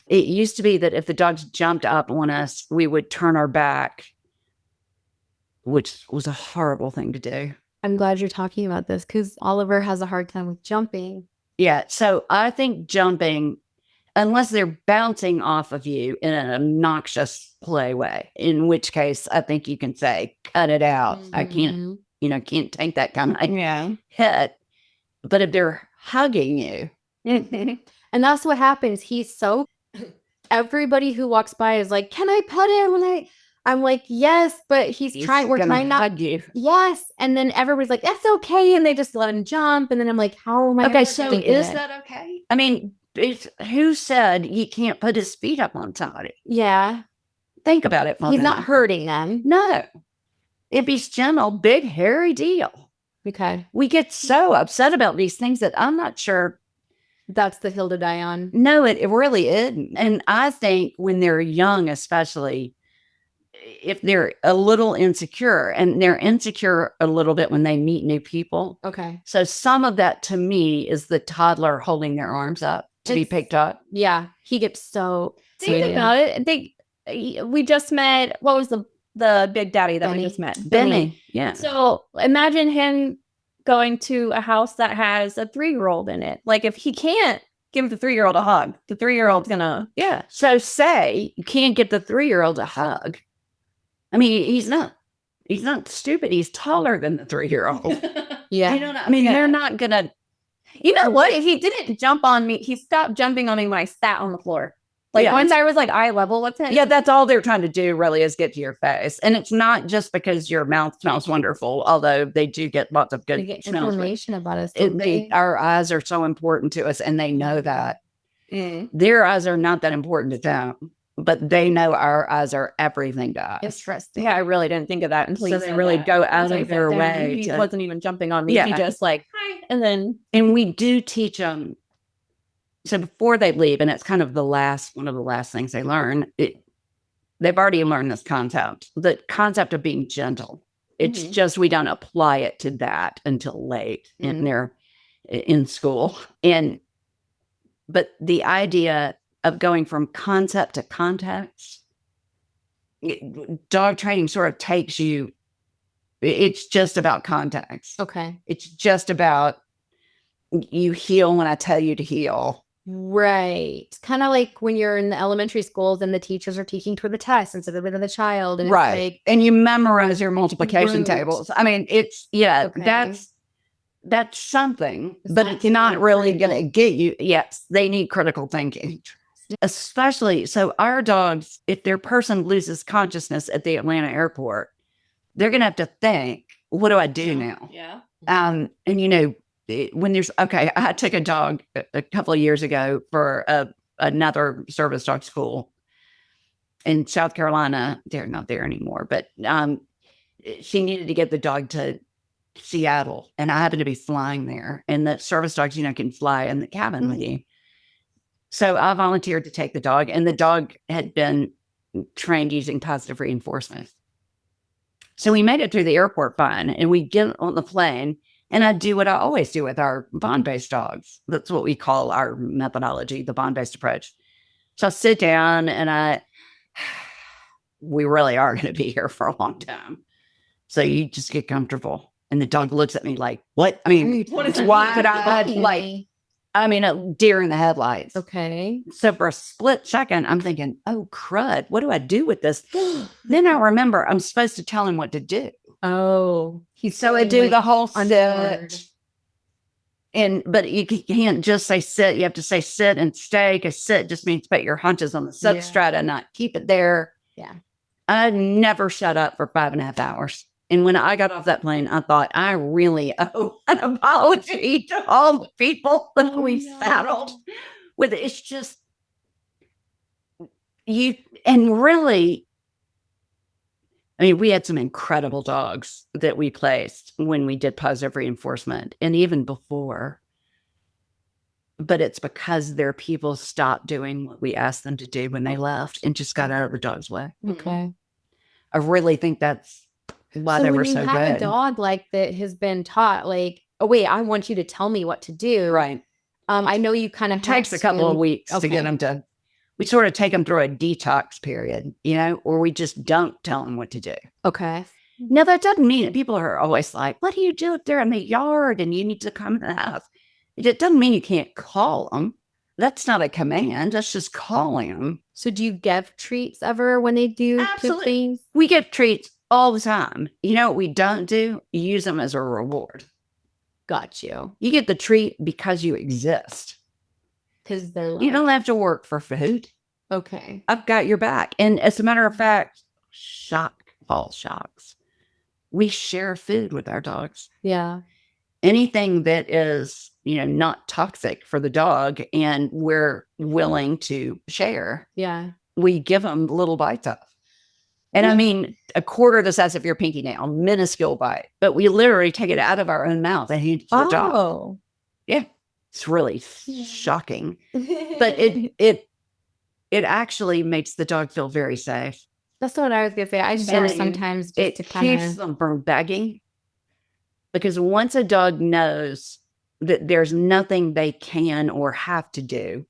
It used to be that if the dogs jumped up on us, we would turn our back, which was a horrible thing to do. I'm glad you're talking about this because Oliver has a hard time with jumping. Yeah. So I think jumping, unless they're bouncing off of you in an obnoxious play way, in which case I think you can say, cut it out. I can't, can't take that kind of hit. But if they're hugging you. And that's what happens. Everybody who walks by is like, can I pet him? I'm like, yes, but we're trying not. Hug you. Yes. And then everybody's like, that's okay. And they just let him jump. And then I'm like, how am I? Okay. So is that okay? I mean, who said he can't put his feet up on somebody? Yeah. Think about it. He's not hurting them. No. If he's gentle, big, hairy deal. Okay. We get so upset about these things that I'm not sure. That's the hill to die on. No, it really isn't. And I think when they're young, especially, if they're a little insecure, and they're insecure a little bit when they meet new people. Okay. So some of that to me is the toddler holding their arms up to be picked up. Yeah. He gets so Think about it. We just met, what was the big daddy that we just met? Benny. Yeah. So imagine him going to a house that has a 3-year-old in it. Like, if he can't give the 3-year-old a hug, the 3-year-old's gonna. Yeah. So say you can't give the 3-year-old a hug. I mean, he's not stupid. He's taller than the 3-year-old. Yeah. You know what I mean? They're not gonna. You know what? If he didn't jump on me, he stopped jumping on me when I sat on the floor. Like, once I was like eye level with him. Yeah, that's all they're trying to do really is get to your face. And it's not just because your mouth smells wonderful, although they do get lots of good They get smells. information about us. Our eyes are so important to us, and they know that. Mm. Their eyes are not that important to them, but they know our eyes are everything to us. Interesting. Yeah, I really didn't think of that until So they really go out of their way. He wasn't even jumping on me. Yeah. He just like, hi. And then. And we do teach them. So before they leave, and it's kind of one of the last things they learn, they've already learned this concept, the concept of being gentle. It's just we don't apply it to that until late in school. But the idea of going from concept to context, dog training sort of takes you, it's just about context. Okay. It's just about you heal when I tell you to heal. Right. Kind of like when you're in the elementary schools and the teachers are teaching toward the test instead of the child. And Right. It's like, and you memorize your multiplication tables. I mean, it's, Okay. that's something, but it's not really going to get you. Yes, they need critical thinking. Especially, so our dogs, if their person loses consciousness at the Atlanta airport, they're going to have to think, what do I do now? Yeah. And when I took a dog a couple of years ago for another service dog school in South Carolina. They're not there anymore, but she needed to get the dog to Seattle, and I happened to be flying there, and the service dogs, can fly in the cabin with you. So I volunteered to take the dog, and the dog had been trained using positive reinforcement. So we made it through the airport fine, and we get on the plane, And I do what I always do with our bond-based dogs. That's what we call our methodology, the bond-based approach. So I sit down and we really are going to be here for a long time. So you just get comfortable. And the dog looks at me like, what? I mean, why could I like, I mean, a deer in the headlights. Okay. So for a split second, I'm thinking, oh, crud, what do I do with this? Then I remember I'm supposed to tell him what to do. Oh, So I do the whole sit. But you can't just say sit. You have to say sit and stay, because sit just means put your hunches on the substrate and not keep it there. Yeah. I never shut up for 5.5 hours. And when I got off that plane, I thought, I really owe an apology to all the people that we saddled with. It's just, and really, I mean, we had some incredible dogs that we placed when we did positive reinforcement and even before. But it's because their people stopped doing what we asked them to do when they left and just got out of the dog's way. Okay. I really think that's why they were so when you have good. a dog like that has been taught, like, oh wait, I want you to tell me what to do. Right. I know you kind of It takes a couple of weeks to get them to. We sort of take them through a detox period, or we just don't tell them what to do. Okay. Now, that doesn't mean that people are always like, what do you do if they're in the yard and you need to come to the house? It doesn't mean you can't call them. That's not a command. That's just calling them. So do you give treats ever when they do Absolutely. things? We give treats all the time. You know what we don't do? Use them as a reward. Got you. You get the treat because you exist. Because they're You don't have to work for food. Okay. I've got your back. And as a matter of fact, all shocks. We share food with our dogs. Yeah. Anything that is, not toxic for the dog and we're willing to share, Yeah. we give them little bites of. And I mean, a quarter the size of your pinky nail, minuscule bite, but we literally take it out of our own mouth and hand it to the dog. Oh. Yeah. It's really shocking. But it actually makes the dog feel very safe. That's what I was gonna say. I share sometimes It just to kind keeps them from begging. Because once a dog knows that there's nothing they can or have to do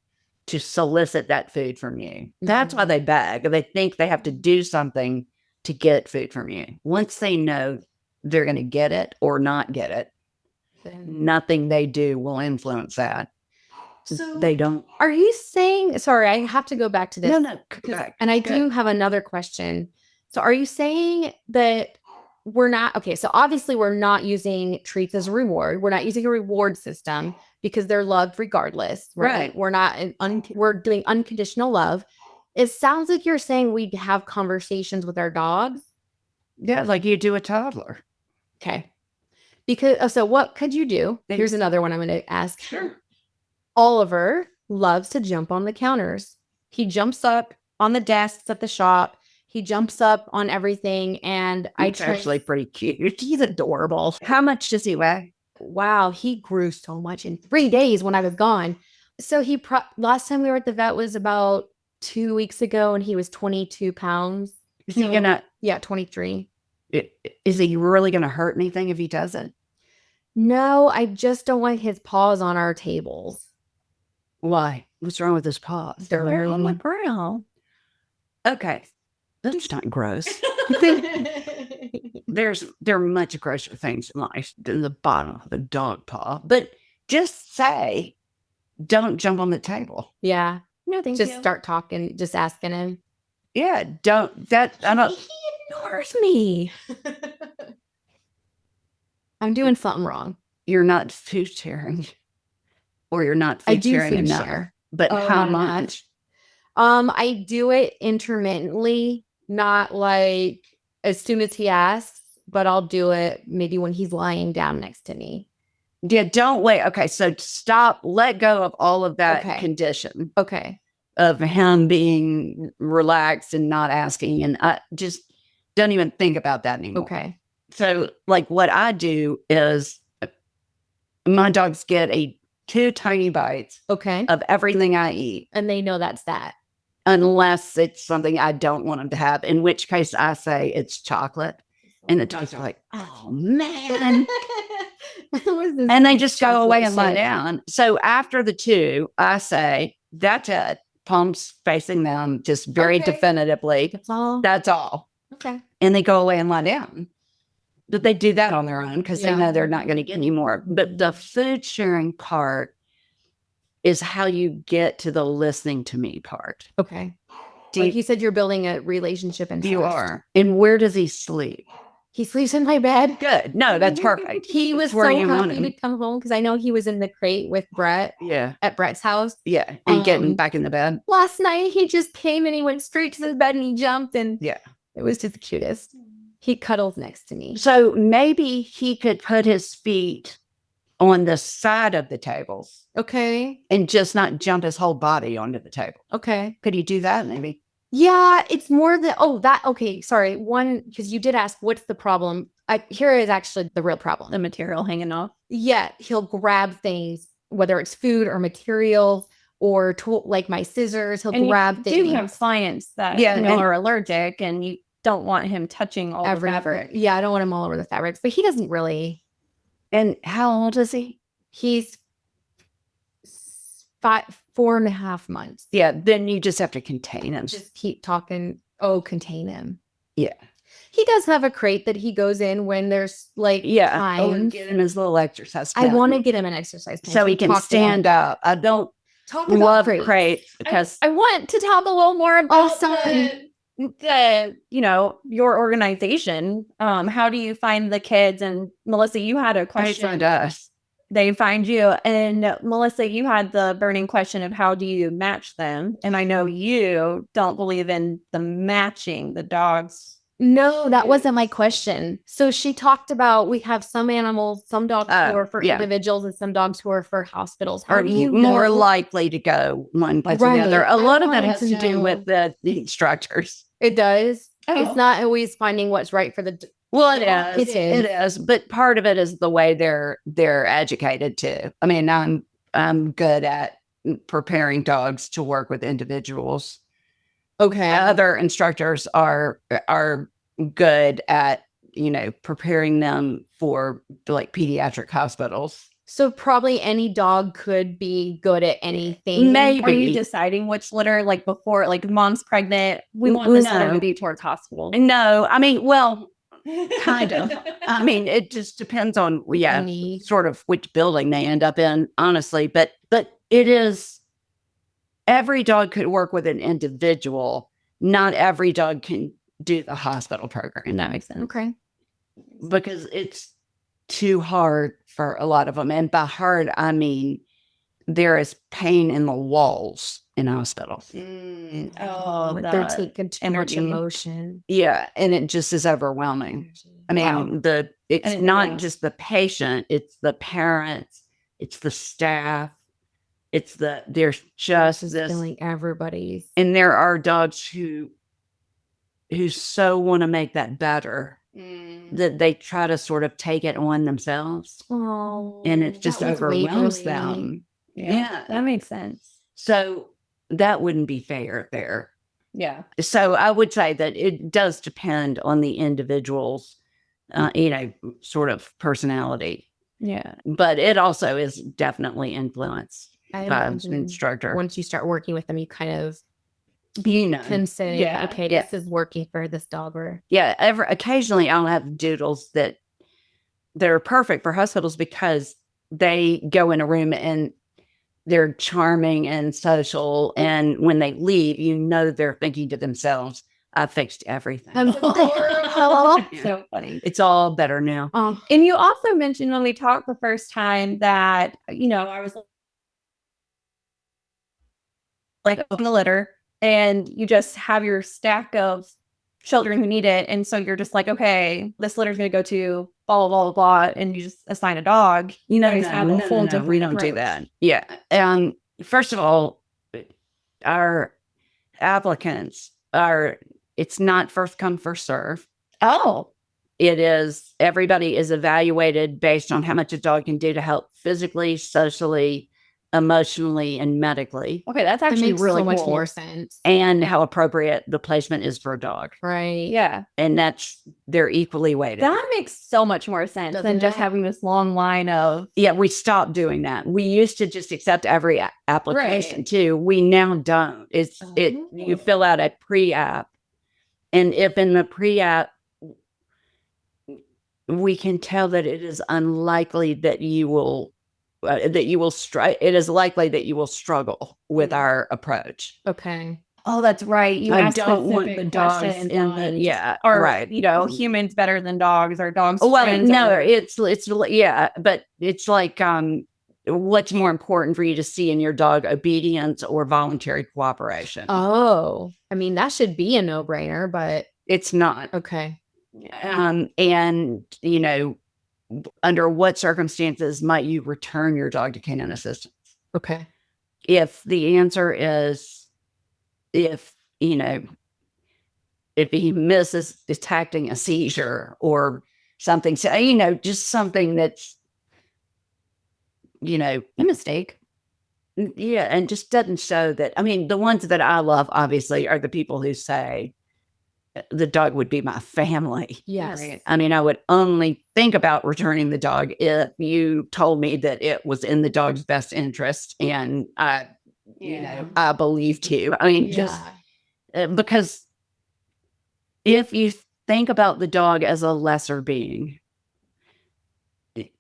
to solicit that food from you, that's why they beg. They think they have to do something to get food from you. Once they know they're going to get it or not get it, nothing they do will influence that. So they don't. Are you saying, sorry, I have to go back to this. No, correct. And I do have another question. So are you saying that we're not, okay, so obviously we're not using treats as a reward. We're not using a reward system because they're loved regardless. Right. We're not, we're doing unconditional love. It sounds like you're saying we have conversations with our dogs. Yeah, like you do a toddler. Okay. Because, so what could you do? Here's another one I'm going to ask. Sure. Oliver loves to jump on the counters. He jumps up on the desks at the shop. He jumps up on everything, and It's actually pretty cute. He's adorable. How much does he weigh? Wow, he grew so much in 3 days when I was gone. So he last time we were at the vet was about 2 weeks ago, and he was 22 pounds. Is he gonna? Yeah, 23. Is he really gonna hurt anything if he doesn't? No, I just don't want his paws on our tables. Why? What's wrong with his paws? They're on the ground. Okay. That's not gross. There are much grosser things in life than the bottom of a dog paw. But just say, don't jump on the table. Yeah. No, thank just you. Start talking, just asking him. Yeah, don't. That I don't. He ignores me. I'm doing something wrong. You're not food sharing, or you're not food sharing enough. Share. But how much? I do it intermittently, not like as soon as he asks, but I'll do it maybe when he's lying down next to me. Yeah, don't wait. Okay, so stop, let go of all of that condition. Okay. Of him being relaxed and not asking. And I just don't even think about that anymore. Okay. So like what I do is my dogs get 2 tiny bites of everything I eat. And they know that's that. Unless it's something I don't want them to have, in which case I say it's chocolate. And the dogs are like, oh, man. And they just go away and lie down. So after the 2, I say, that's it. Palms facing them, just very definitively. That's all. That's all. Okay. And they go away and lie down. But they do that on their own because they know they're not going to get any more. But the food sharing part is how you get to the listening to me part. Okay. Like you said, you're building a relationship and You trust. are. And where does he sleep? He sleeps in my bed. Good. No, that's perfect. He was Where so you want happy him. to come home because I know he was in the crate with Brett Yeah. at Brett's house. Yeah. And getting back in the bed. Last night, he just came and he went straight to the bed and he jumped and Yeah. it was just the cutest. He cuddles next to me. So maybe he could put his feet on the side of the tables Okay. and just not jump his whole body onto the table. Okay. Could you do that maybe? Yeah, it's more okay, sorry. One, because you did ask, what's the problem? Here is actually the real problem. The material hanging off. Yeah, he'll grab things, whether it's food or materials or like my scissors, he'll grab things. You do have clients that are allergic and you don't want him touching all the fabric. Yeah, I don't want him all over the fabrics, but he doesn't really. And how old is he? He's 4.5 months. Yeah, then you just have to contain him. Just keep talking. Contain him. Yeah. He does have a crate that he goes in when there's like times. Get him his little exercise. I want to get him an exercise pen so he can stand up. I don't love crates because I want to talk a little more about your organization. How do you find the kids? And Melissa, you had a question. They find us. They find you. And Melissa, you had the burning question of how do you match them? And I know you don't believe in the matching the dogs. No, that wasn't my question. So she talked about we have some animals, some dogs who are for individuals and some dogs who are for hospitals. Are you more likely to go one place or the other? A lot of that has to do with the instructors. It does. It's not always finding what's right for the. Well, it is. But part of it is the way they're educated too. I mean, I'm good at preparing dogs to work with individuals. Okay. Other instructors are good at, preparing them for like pediatric hospitals. So probably any dog could be good at anything. Maybe. Are you deciding which litter, like before, like if mom's pregnant, we want this litter to be towards hospital? No, I mean, well, kind of. I mean, it just depends on, sort of which building they end up in, honestly. But it is, every dog could work with an individual. Not every dog can do the hospital program. That makes sense. Okay. Because it's too hard for a lot of them. And by hard, I mean, there is pain in the walls in hospitals. They're taking too much emotion. Yeah. And it just is overwhelming. I mean, it's not just the patient, it's the parents, it's the staff. There's just this feeling everybody. And there are dogs who so want to make that better that they try to sort of take it on themselves. Oh, and it just overwhelms them. Yeah, that makes sense. So that wouldn't be fair there. Yeah. So I would say that it does depend on the individual's, sort of personality. Yeah. But it also is definitely influenced by an instructor. Once you start working with them, you kind of can say, okay, this is working for this dog. Or occasionally I'll have doodles that they're perfect for hospitals because they go in a room and they're charming and social, and when they leave, they're thinking to themselves, I fixed everything. So funny. It's all better now. And you also mentioned when we talked the first time that, I was like open the litter and you just have your stack of children who need it. And so you're just like, okay, this litter is going to go to blah, blah, blah, blah. And you just assign a dog. We don't do that. Yeah. First of all, our applicants it's not first come, first serve. Oh. It is, everybody is evaluated based on how much a dog can do to help physically, socially, emotionally and medically, Okay, that's That actually makes really so much cool. more sense. and how appropriate the placement is for a dog. Right. Yeah. And they're equally weighted. That makes so much more sense Doesn't than just it? having this long line of Yeah, we stopped doing that. We used to just accept every application Right. too. We now don't. You fill out a pre-app, and if in the pre-app we can tell that it is unlikely that you will it is likely that you will struggle with our approach. Okay. oh, that's right. You I asked don't want specific the dogs questions in on, the or right. humans better than dogs, or dogs. Well, friends no, or- it's yeah, but it's like what's more important for you to see in your dog, obedience or voluntary cooperation? Oh, I mean, that should be a no-brainer, but It's not. okay. And under what circumstances might you return your dog to Canine Assistants? Okay. If the answer is if if he misses detecting a seizure or something, so just something that's a mistake. yeah, and just doesn't show that. I mean, the ones that I love obviously are the people who say the dog would be my family. Yes. Right. I mean, I would only think about returning the dog if you told me that it was in the dog's best interest, and I believed you. I mean, just because if you think about the dog as a lesser being,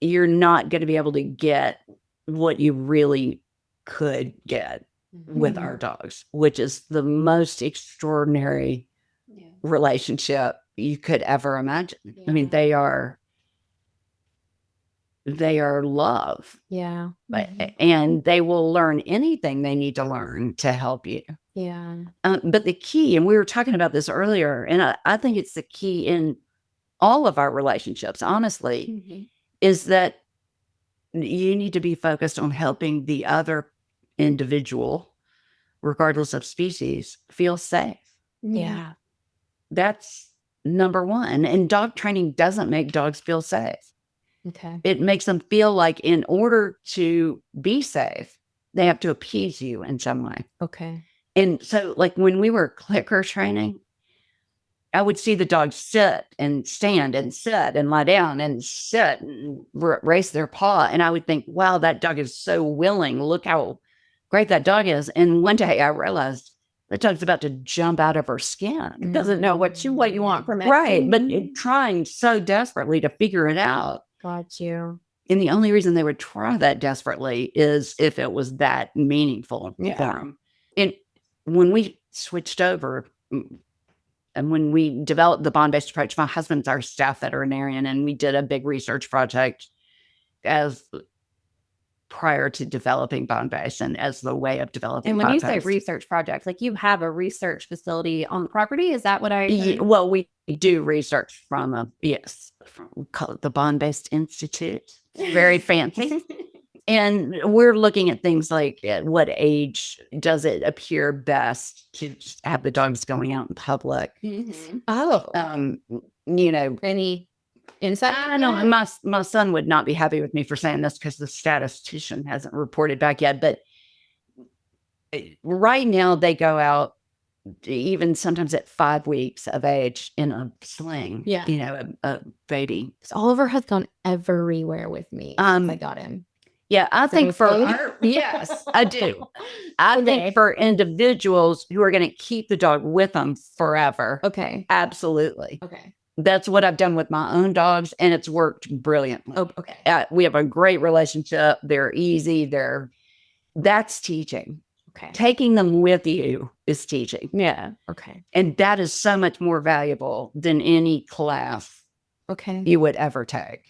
you're not going to be able to get what you really could get with our dogs, which is the most extraordinary relationship you could ever imagine. I mean, they are love. Yeah. And they will learn anything they need to learn to help you. Yeah. But the key, and we were talking about this earlier, and I think it's the key in all of our relationships, honestly, is that you need to be focused on helping the other individual, regardless of species, feel safe. Yeah. That's number one. And dog training doesn't make dogs feel safe. Okay. It makes them feel like in order to be safe, they have to appease you in some way. Okay. And so, like when we were clicker training, I would see the dog sit and stand and sit and lie down and sit and raise their paw. And I would think, wow, that dog is so willing. Look how great that dog is. And one day I realized the dog's about to jump out of her skin. It doesn't know what you want from it. Right. But trying so desperately to figure it out. Got you. And the only reason they would try that desperately is if it was that meaningful for them. And when we switched over, and when we developed the bond-based approach, my husband's our staff veterinarian, and we did a big research project prior to developing bond-based and as the way of developing. And when you say bond-based. research projects, like you have a research facility on the property, is that what I? Well, we do research from we call it the Bond-Based Institute. Very fancy. And we're looking at things like at what age does it appear best to have the dogs going out in public? Oh. Any insight? I know my son would not be happy with me for saying this because the statistician hasn't reported back yet. But right now they go out even sometimes at 5 weeks of age in a sling. Yeah. A baby. Oliver has gone everywhere with me since I got him. Yeah, I think yes, I do. I think for individuals who are going to keep the dog with them forever. Okay. Absolutely. Okay. That's what I've done with my own dogs, and it's worked brilliantly. Oh, okay. We have a great relationship. They're easy. That's teaching. Okay. Taking them with you is teaching. Yeah. Okay. And that is so much more valuable than any class you would ever take.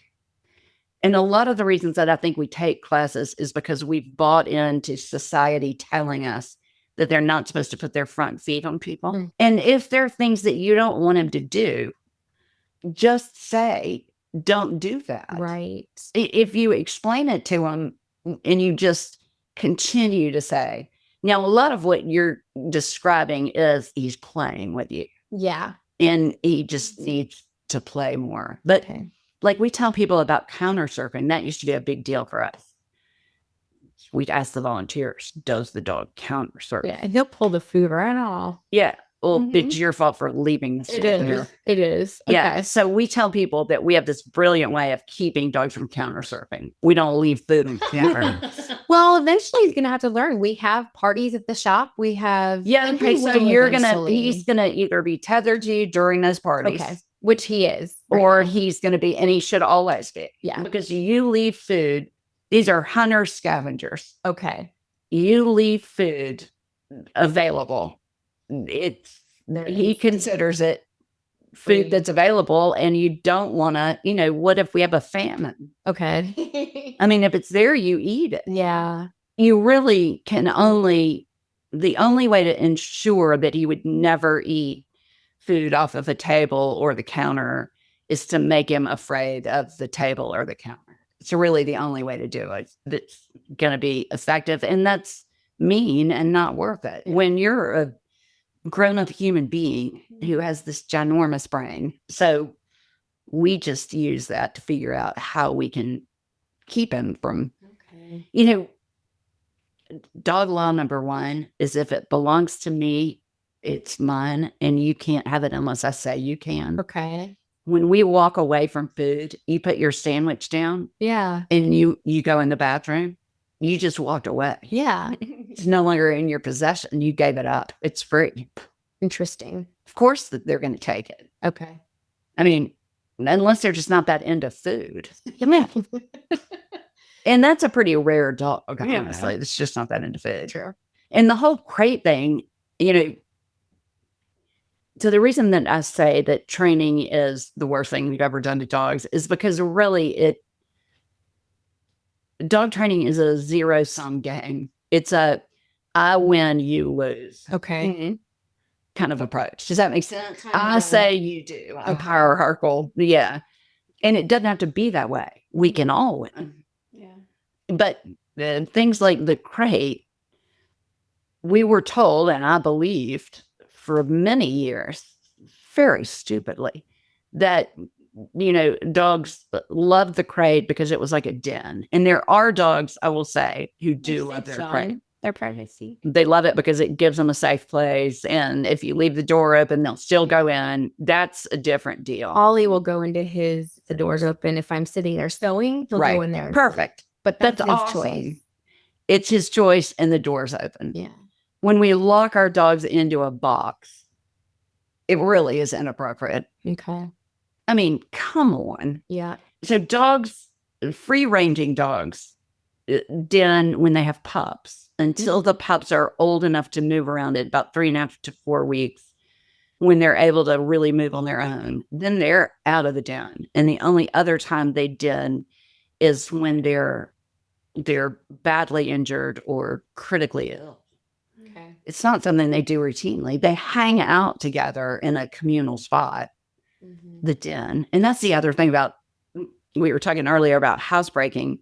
And a lot of the reasons that I think we take classes is because we've bought into society telling us that they're not supposed to put their front feet on people. And if there are things that you don't want them to do, just say, don't do that. Right. If you explain it to them and you just continue to say, now, a lot of what you're describing is he's playing with you. Yeah. And he just needs to play more. But like we tell people about counter surfing, that used to be a big deal for us. we'd ask the volunteers, does the dog counter surf? Yeah, and he'll pull the food right off. Yeah. Well, it's your fault for leaving the It is. It is. Yeah. Okay. So we tell people that we have this brilliant way of keeping dogs from counter surfing. We don't leave food in the counter. Well, eventually he's gonna have to learn. We have parties at the shop. We have Okay. So he's gonna either be tethered to you during those parties. Okay. Which he is. Or he's gonna be, and he should always be. Yeah. Because you leave food. These are hunter scavengers. Okay. You leave food available. He considers it food that's available, and you don't want to, what if we have a famine? Okay. I mean, if it's there, you eat it. Yeah. You really can the only way to ensure that he would never eat food off of a table or the counter is to make him afraid of the table or the counter. It's really the only way to do it that's going to be effective. And that's mean and not worth it. When you're a grown-up human being who has this ginormous brain. So we just use that to figure out how we can keep him from, dog law number 1 is if it belongs to me, it's mine, and you can't have it unless I say you can. Okay. When we walk away from food, you put your sandwich down. Yeah. And you go in the bathroom. You just walked away. Yeah. It's no longer in your possession. You gave it up. It's free. Interesting. Of course that they're going to take it. Okay. I mean, unless they're just not that into food. And that's a pretty rare dog, honestly. It's just not that into food. True. And the whole crate thing, so the reason that I say that training is the worst thing we've ever done to dogs is because really dog training is a zero-sum game. It's a I win, you lose. Okay. Kind of approach. Does that make sense? I say you do. I'm hierarchical. Yeah. And it doesn't have to be that way. We can all win. Yeah. But things like the crate, we were told, and I believed for many years, very stupidly, that dogs love the crate because it was like a den. And there are dogs, I will say, who do love their crate. Their privacy. They love it because it gives them a safe place. And if you leave the door open, they'll still go in. That's a different deal. Ollie will go into the door's open. If I'm sitting there sewing, he'll go in there. Perfect. But that's his awesome. choice. It's his choice and the door's open. Yeah. When we lock our dogs into a box, it really is inappropriate. Okay. I mean, come on. Yeah. So dogs, free-ranging dogs, den when they have pups, until the pups are old enough to move around at about 3.5 to 4 weeks, when they're able to really move on their own, then they're out of the den. And the only other time they den is when they're badly injured or critically ill. Okay. It's not something they do routinely. They hang out together in a communal spot, the den. And that's the other thing about, we were talking earlier about housebreaking.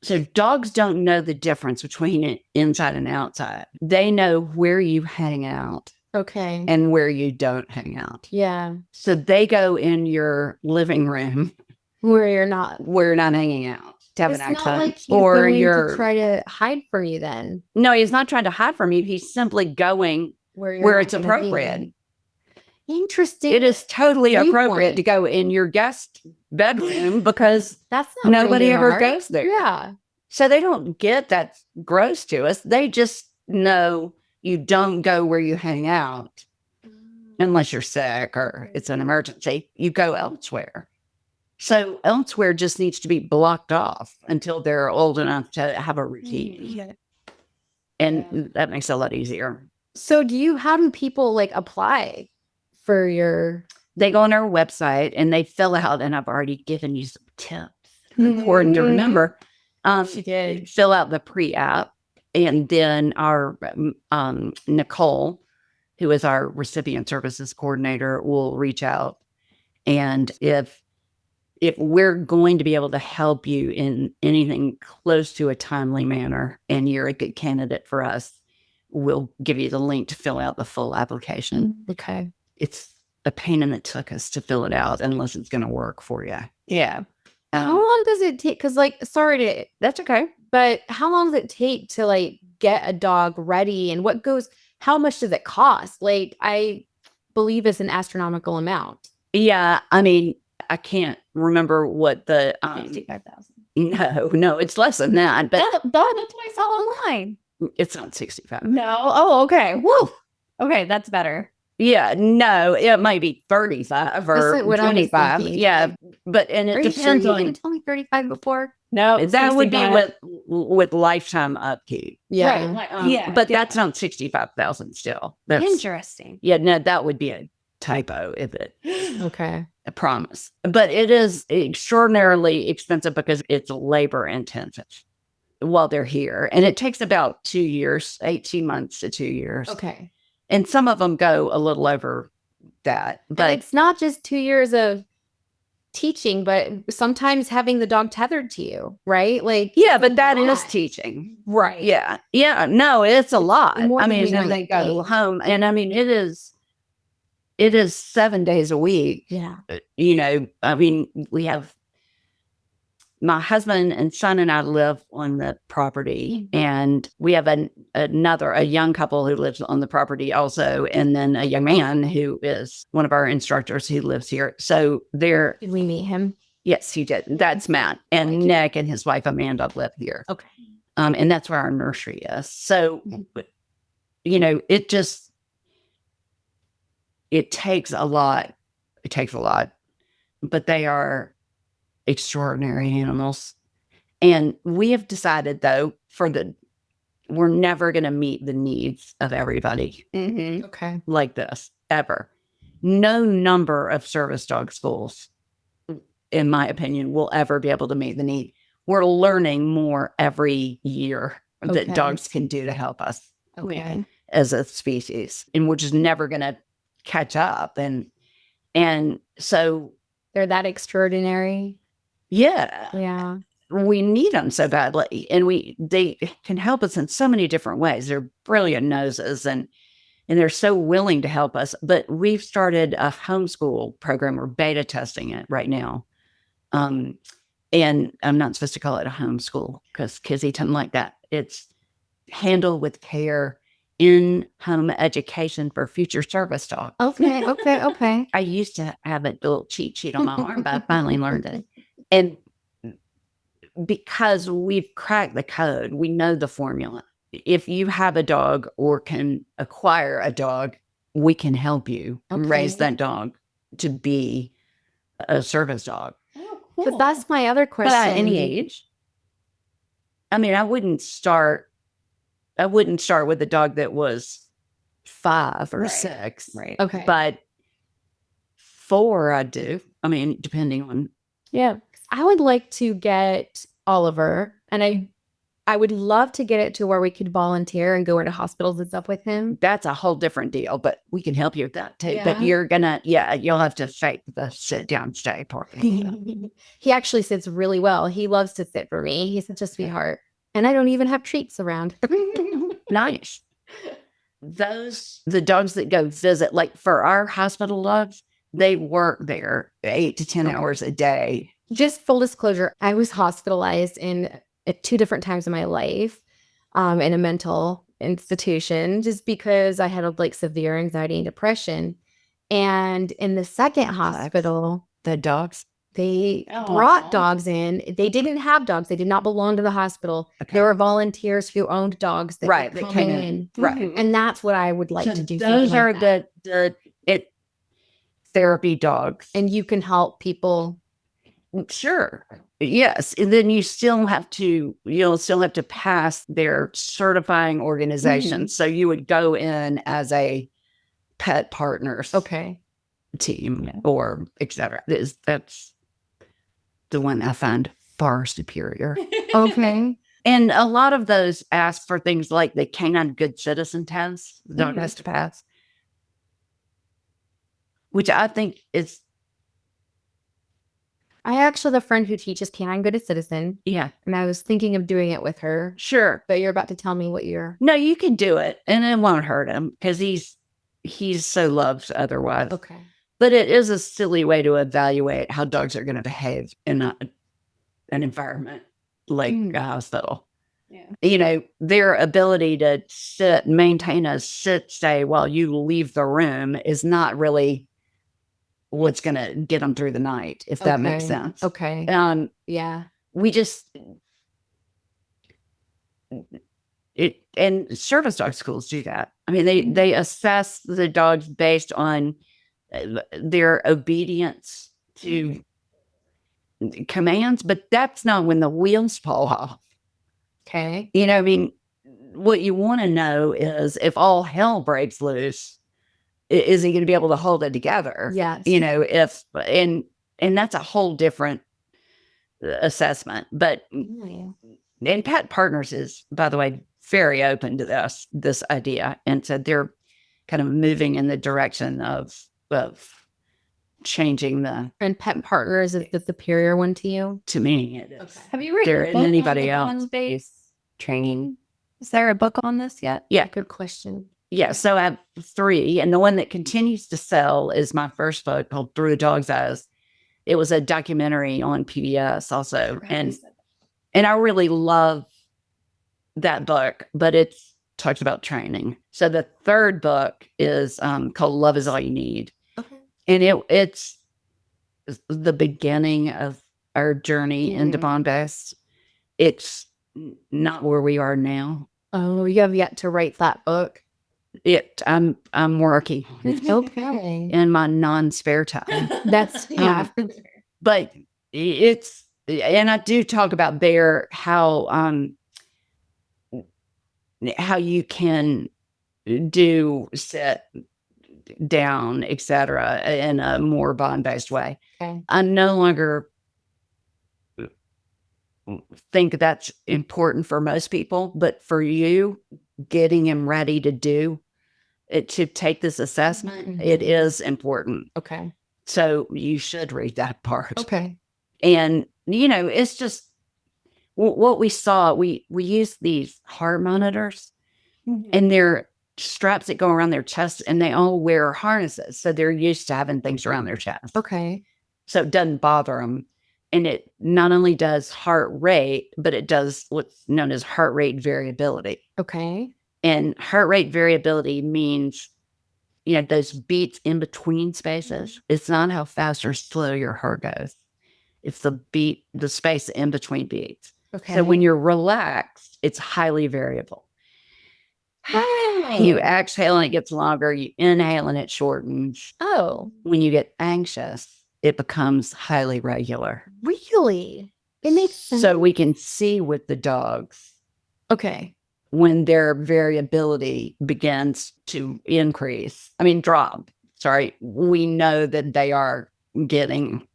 So dogs don't know the difference between inside and outside. They know where you hang out. Okay. And where you don't hang out. Yeah. So they go in your living room where you're not hanging out to have an accent. Like or you're to try to hide from you then. No, he's not trying to hide from you. He's simply going where it's appropriate. Interesting. It is totally appropriate to go in your guest bedroom because that's not nobody ever goes there. Yeah. So they don't get that gross to us. They just know you don't go where you hang out unless you're sick or it's an emergency. You go elsewhere. So elsewhere just needs to be blocked off until they're old enough to have a routine. Yeah. And that makes it a lot easier. So how do people apply for your... They go on our website and they fill out, and I've already given you some tips. Important to remember. She did. Fill out the pre-app, and then our Nicole, who is our recipient services coordinator, will reach out. And if we're going to be able to help you in anything close to a timely manner and you're a good candidate for us, we'll give you the link to fill out the full application. Okay. It's a pain in the tuchus to fill it out unless it's going to work for you. Yeah. How long does it take? Because sorry to... That's okay. But how long does it take to like get a dog ready, and how much does it cost? Like, I believe it's an astronomical amount. Yeah, I mean, I can't remember what the 65,000. no, it's less than that, but That's what I saw online. it's not 65. No. Oh, okay. Woo. Okay, that's better. Yeah, no, it might be 35 or That's what I was 25. thinking. Yeah, but and Are it you sure depends you on didn't tell me 35 before? No, that would be 65. with lifetime upkeep. Yeah. Yeah, But that's not 65,000 still. That's interesting. yeah, no, that would be a typo if it Okay. I promise. But it is extraordinarily expensive because it's labor intensive while they're here. And it takes about 2 years, 18 months to 2 years. Okay. And some of them go a little over that. But But it's not just 2 years of teaching, but sometimes having the dog tethered to you, right? Like, yeah, but that is lot. teaching. Right. Yeah. Yeah. No, it's a lot. More I than mean, we then might they go think. home. And I mean, it is 7 days a week. Yeah. You know, I mean, we have my husband and son and I live on the property, and we have a young couple who lives on the property also, and then a young man who is one of our instructors who lives here. So they're Did we meet him? yes, he did. That's Matt, and Nick and his wife Amanda live here. Okay. And that's where our nursery is. So, you know, it takes a lot. It takes a lot, but they are extraordinary animals. And we have decided, though, we're never going to meet the needs of everybody Mm-hmm. Okay. like this, ever. No number of service dog schools, in my opinion, will ever be able to meet the need. We're learning more every year that Okay. dogs can do to help us Okay. as a species. And we're just never going to catch up. And so, They're that extraordinary. yeah. Yeah. We need them so badly, and they can help us in so many different ways. They're brilliant noses, and they're so willing to help us. But we've started a homeschool program. We're beta testing it right now, and I'm not supposed to call it a homeschool because Kizzy doesn't like that. It's handle with care in-home education for future service dogs. Okay. Okay. Okay. I used to have a little cheat sheet on my arm, but I finally learned it, and because we've cracked the code, we know the formula. If you have a dog or can acquire a dog, we can help you raise that dog to be a service dog. Oh, But that's my other question. But at any age. I mean, I wouldn't start with a dog that was 5 or Right. 6. Right. Okay. But 4, I do. I mean, depending on. Yeah. I would like to get Oliver, and I would love to get it to where we could volunteer and go into hospitals and stuff with him. That's a whole different deal, but we can help you with that too. Yeah. But you'll have to fake the sit down stay part. He actually sits really well. He loves to sit for me. He's such a sweetheart. And I don't even have treats around. Nice. The dogs that go visit, like for our hospital dogs, they work there 8 to 10 hours a day. Just full disclosure, I was hospitalized at 2 different times in my life in a mental institution just because I had like severe anxiety and depression. And in the second hospital, The dogs. they Aw. brought dogs in. They didn't have dogs. They did not belong to the hospital. Okay. There were volunteers who owned dogs that Right, would that come came in. Right. And that's what I would like So to do. those something are like that. the therapy dogs. And you can help people. Sure. Yes. And then you'll still have to pass their certifying organization. So you would go in as a pet partners Okay. team or et cetera. That's the one I find far superior. Okay. And a lot of those ask for things like the canine good citizen test the dog Mhm. has to pass, which I think is, I actually have a friend who teaches Canine Good Citizen, yeah, and I was thinking of doing it with her. sure. But you're about to tell me what you're. No, you can do it and it won't hurt him because he's so loved otherwise. Okay. But it is a silly way to evaluate how dogs are going to behave in an environment like a hospital. their ability to maintain a sit stay while you leave the room is not really what's going to get them through the night, if that makes sense. Okay. Yeah. We just, and service dog schools do that. I mean, they assess the dogs based on their obedience to commands, but that's not when the wheels fall off. Okay. I mean, what you want to know is if all hell breaks loose, is he going to be able to hold it together? Yes. And that's a whole different assessment. But and Pet Partners is, by the way, very open to this idea, and so they're kind of moving in the direction of changing the. And Pet Partners is the superior one to you? To me, it is. Okay. Have you written There a isn't book anybody on else. the bone-based training? Is there a book on this yet? Yeah. Good question. Yeah. So I have 3, and the one that continues to sell is my first book called Through a Dog's Eyes. It was a documentary on PBS also, and I really love that book, but it talks about training. So the 3rd book is called Love Is All You Need. Okay. And it's the beginning of our journey into bond-based. It's not where we are now. Oh, you have yet to write that book. I'm working Okay. in my non-spare time. That's But it's, and I do talk about there how you can do sit down, etc., in a more bond-based way. Okay. I no longer think that's important for most people, but for you, getting him ready to do it, to take this assessment, it is important. Okay. So you should read that part. Okay. And it's just what we saw. We use these heart monitors, and they're straps that go around their chest, and they all wear harnesses, so they're used to having things around their chest. Okay. So it doesn't bother them. And it not only does heart rate, but it does what's known as heart rate variability. Okay. And heart rate variability means, those beats in between spaces. It's not how fast or slow your heart goes. It's the space in between beats. Okay. So when you're relaxed, it's highly variable. You exhale and it gets longer. You inhale and it shortens. Oh, When you get anxious, it becomes highly regular. really? It makes sense. So we can see with the dogs Okay. when their variability begins to drop. Sorry. We know that they are getting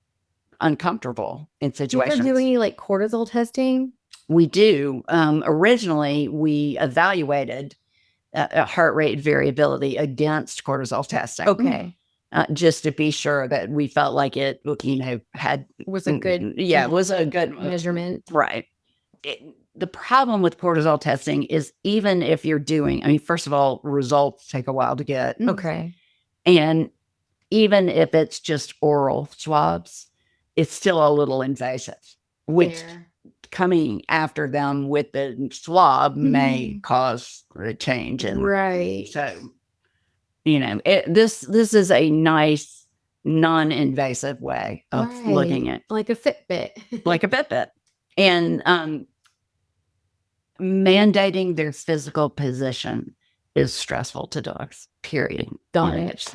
uncomfortable in situations. Do you do any like cortisol testing? We do. Originally, we evaluated heart rate variability against cortisol testing. Okay. Just to be sure that we felt like it, had Was a good it was a good measurement. Right. The problem with cortisol testing is even if you're doing, first of all, results take a while to get. Okay. And even if it's just oral swabs, it's still a little invasive, which Fair. coming after them with the swab may cause a change. And Right. so, this is a nice, non-invasive way of looking at, like a Fitbit. like a Fitbit. And mandating their physical position is stressful to dogs, period. Got it.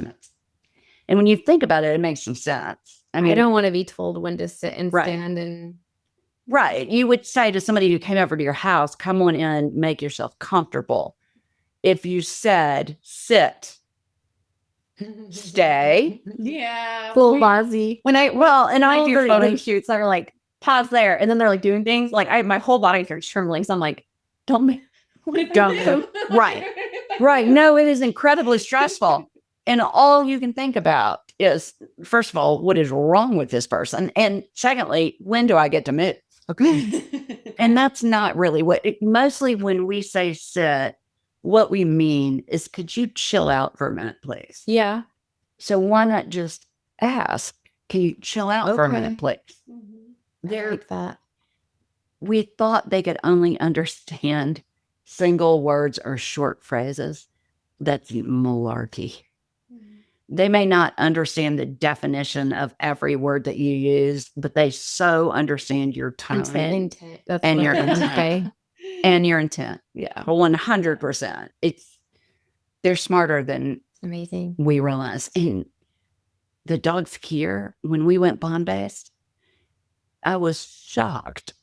And when you think about it, it makes some sense. I don't want to be told when to sit and Right. stand and Right. You would say to somebody who came over to your house, come on in, make yourself comfortable. If you said, sit, stay. Yeah. full buzzy. And I do do photo photo shoots that are like, pause there. And then they're like doing things. Like my whole body starts trembling. So I'm like, don't move. Don't move. Right. Right. No, it is incredibly stressful. And all you can think about is, first of all, what is wrong with this person? And secondly, when do I get to move? Okay. And that's not really mostly when we say sit, what we mean is, could you chill out for a minute, please? Yeah. So why not just ask, can you chill out for a minute, please? I like that. we thought they could only understand single words or short phrases. That's malarkey. They may not understand the definition of every word that you use, but they so understand your tone Intent. That's and what your I was gonna intent. say. And your intent. Yeah. 100%. They're smarter than Amazing. we realize. And the dogs here, when we went bond-based, I was shocked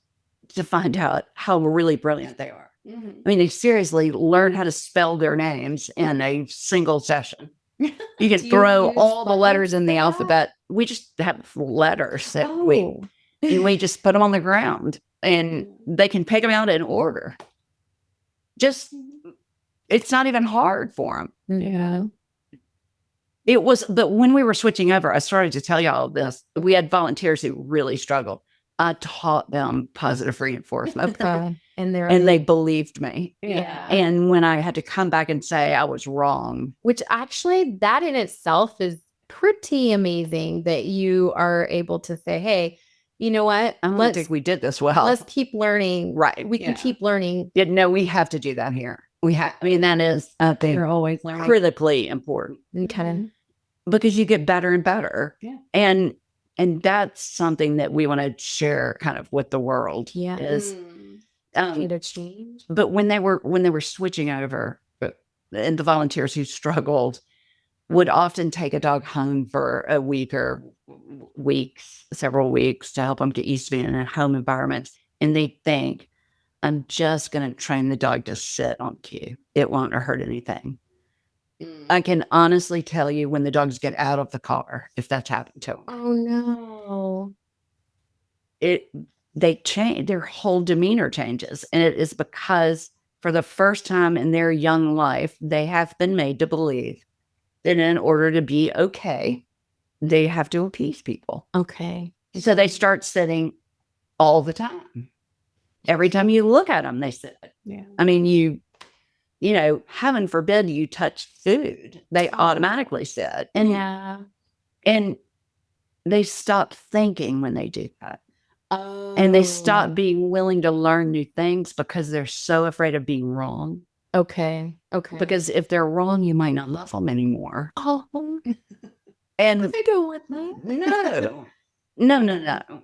to find out how really brilliant they are. I mean, they seriously learn how to spell their names in a single session. You can Do you throw use all the buttons letters in for the that? alphabet. We just have letters that Oh. we just put them on the ground, and they can pick them out in order. Just, it's not even hard for them. Yeah. It was, but when we were switching over, I started to tell y'all this. We had volunteers who really struggled. I taught them positive reinforcement. Okay. And And they believed me. Yeah. And when I had to come back and say I was wrong, which actually that in itself is pretty amazing that you are able to say, hey, you know what? I don't think we did this well. Let's keep learning. Right. We can Yeah. keep learning. No, we have to do that here. I mean, that is, I think, You're always learning. critically important And kind because you get better and better. Yeah. And that's something that we want to share kind of with the world. Yeah. Is, of need to change. but when they were switching over, and the volunteers who struggled would often take a dog home for a week or several weeks to help them get used to being in a home environment. And they think, I'm just going to train the dog to sit on cue. It won't hurt anything. I can honestly tell you when the dogs get out of the car, if that's happened to them, Oh no. they change, their whole demeanor changes. And it is because for the first time in their young life, they have been made to believe that in order to be okay, they have to appease people. Okay. So they start sitting all the time. Every time you look at them, they sit. Yeah. I mean, you know, heaven forbid you touch food, they automatically sit. And Yeah. and they stop thinking when they do that. Oh. And they stop being willing to learn new things because they're so afraid of being wrong. Okay. Okay. Because if they're wrong, you might not love them anymore. oh, And I don't want that. no.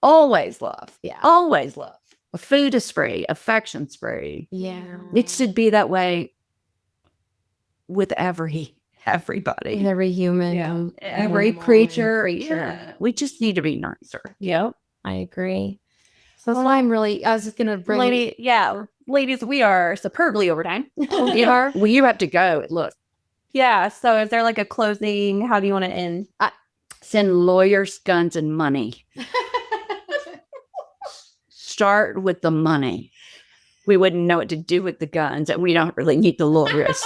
Always love. Yeah. Always love. Food is free. Affection's free. Yeah. It should be that way with everybody. Every human. Yeah. Every animal, creature. creature. Yeah. We just need to be nicer. Yep. I agree. So that's why I was just gonna bring Ladies, we are superbly over time. you are. Well, you have to go. Look, Yeah. So is there like a closing? How do you want to end? send lawyers, guns, and money. Start with the money. We wouldn't know what to do with the guns, and we don't really need the lawyers.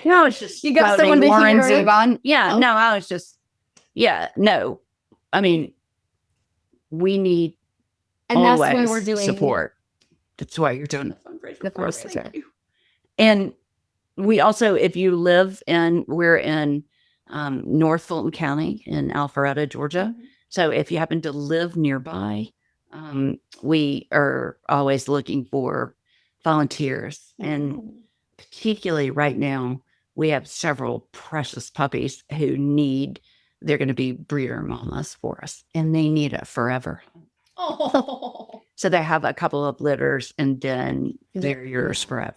No, it's just You got quoting someone to Warren hear it? Zevon. Yeah, Oh. no, I was just, no. I mean, we need And that's always why we're doing support. That's why you're doing the fundraiser. The for us. fundraiser. Thank you. And we also, if you live we're in North Fulton County in Alpharetta, Georgia. So if you happen to live nearby, we are always looking for volunteers. And particularly right now, we have several precious puppies who they're going to be breeder mamas for us, and they need it forever. Oh. So they have a couple of litters, and then they're yours forever.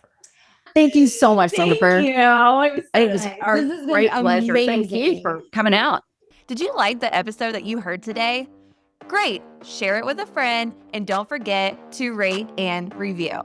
Thank you so much, Jennifer. It was our This has been great pleasure. Thank you amazing. for coming out. Did you like the episode that you heard today? Great. Share it with a friend and don't forget to rate and review.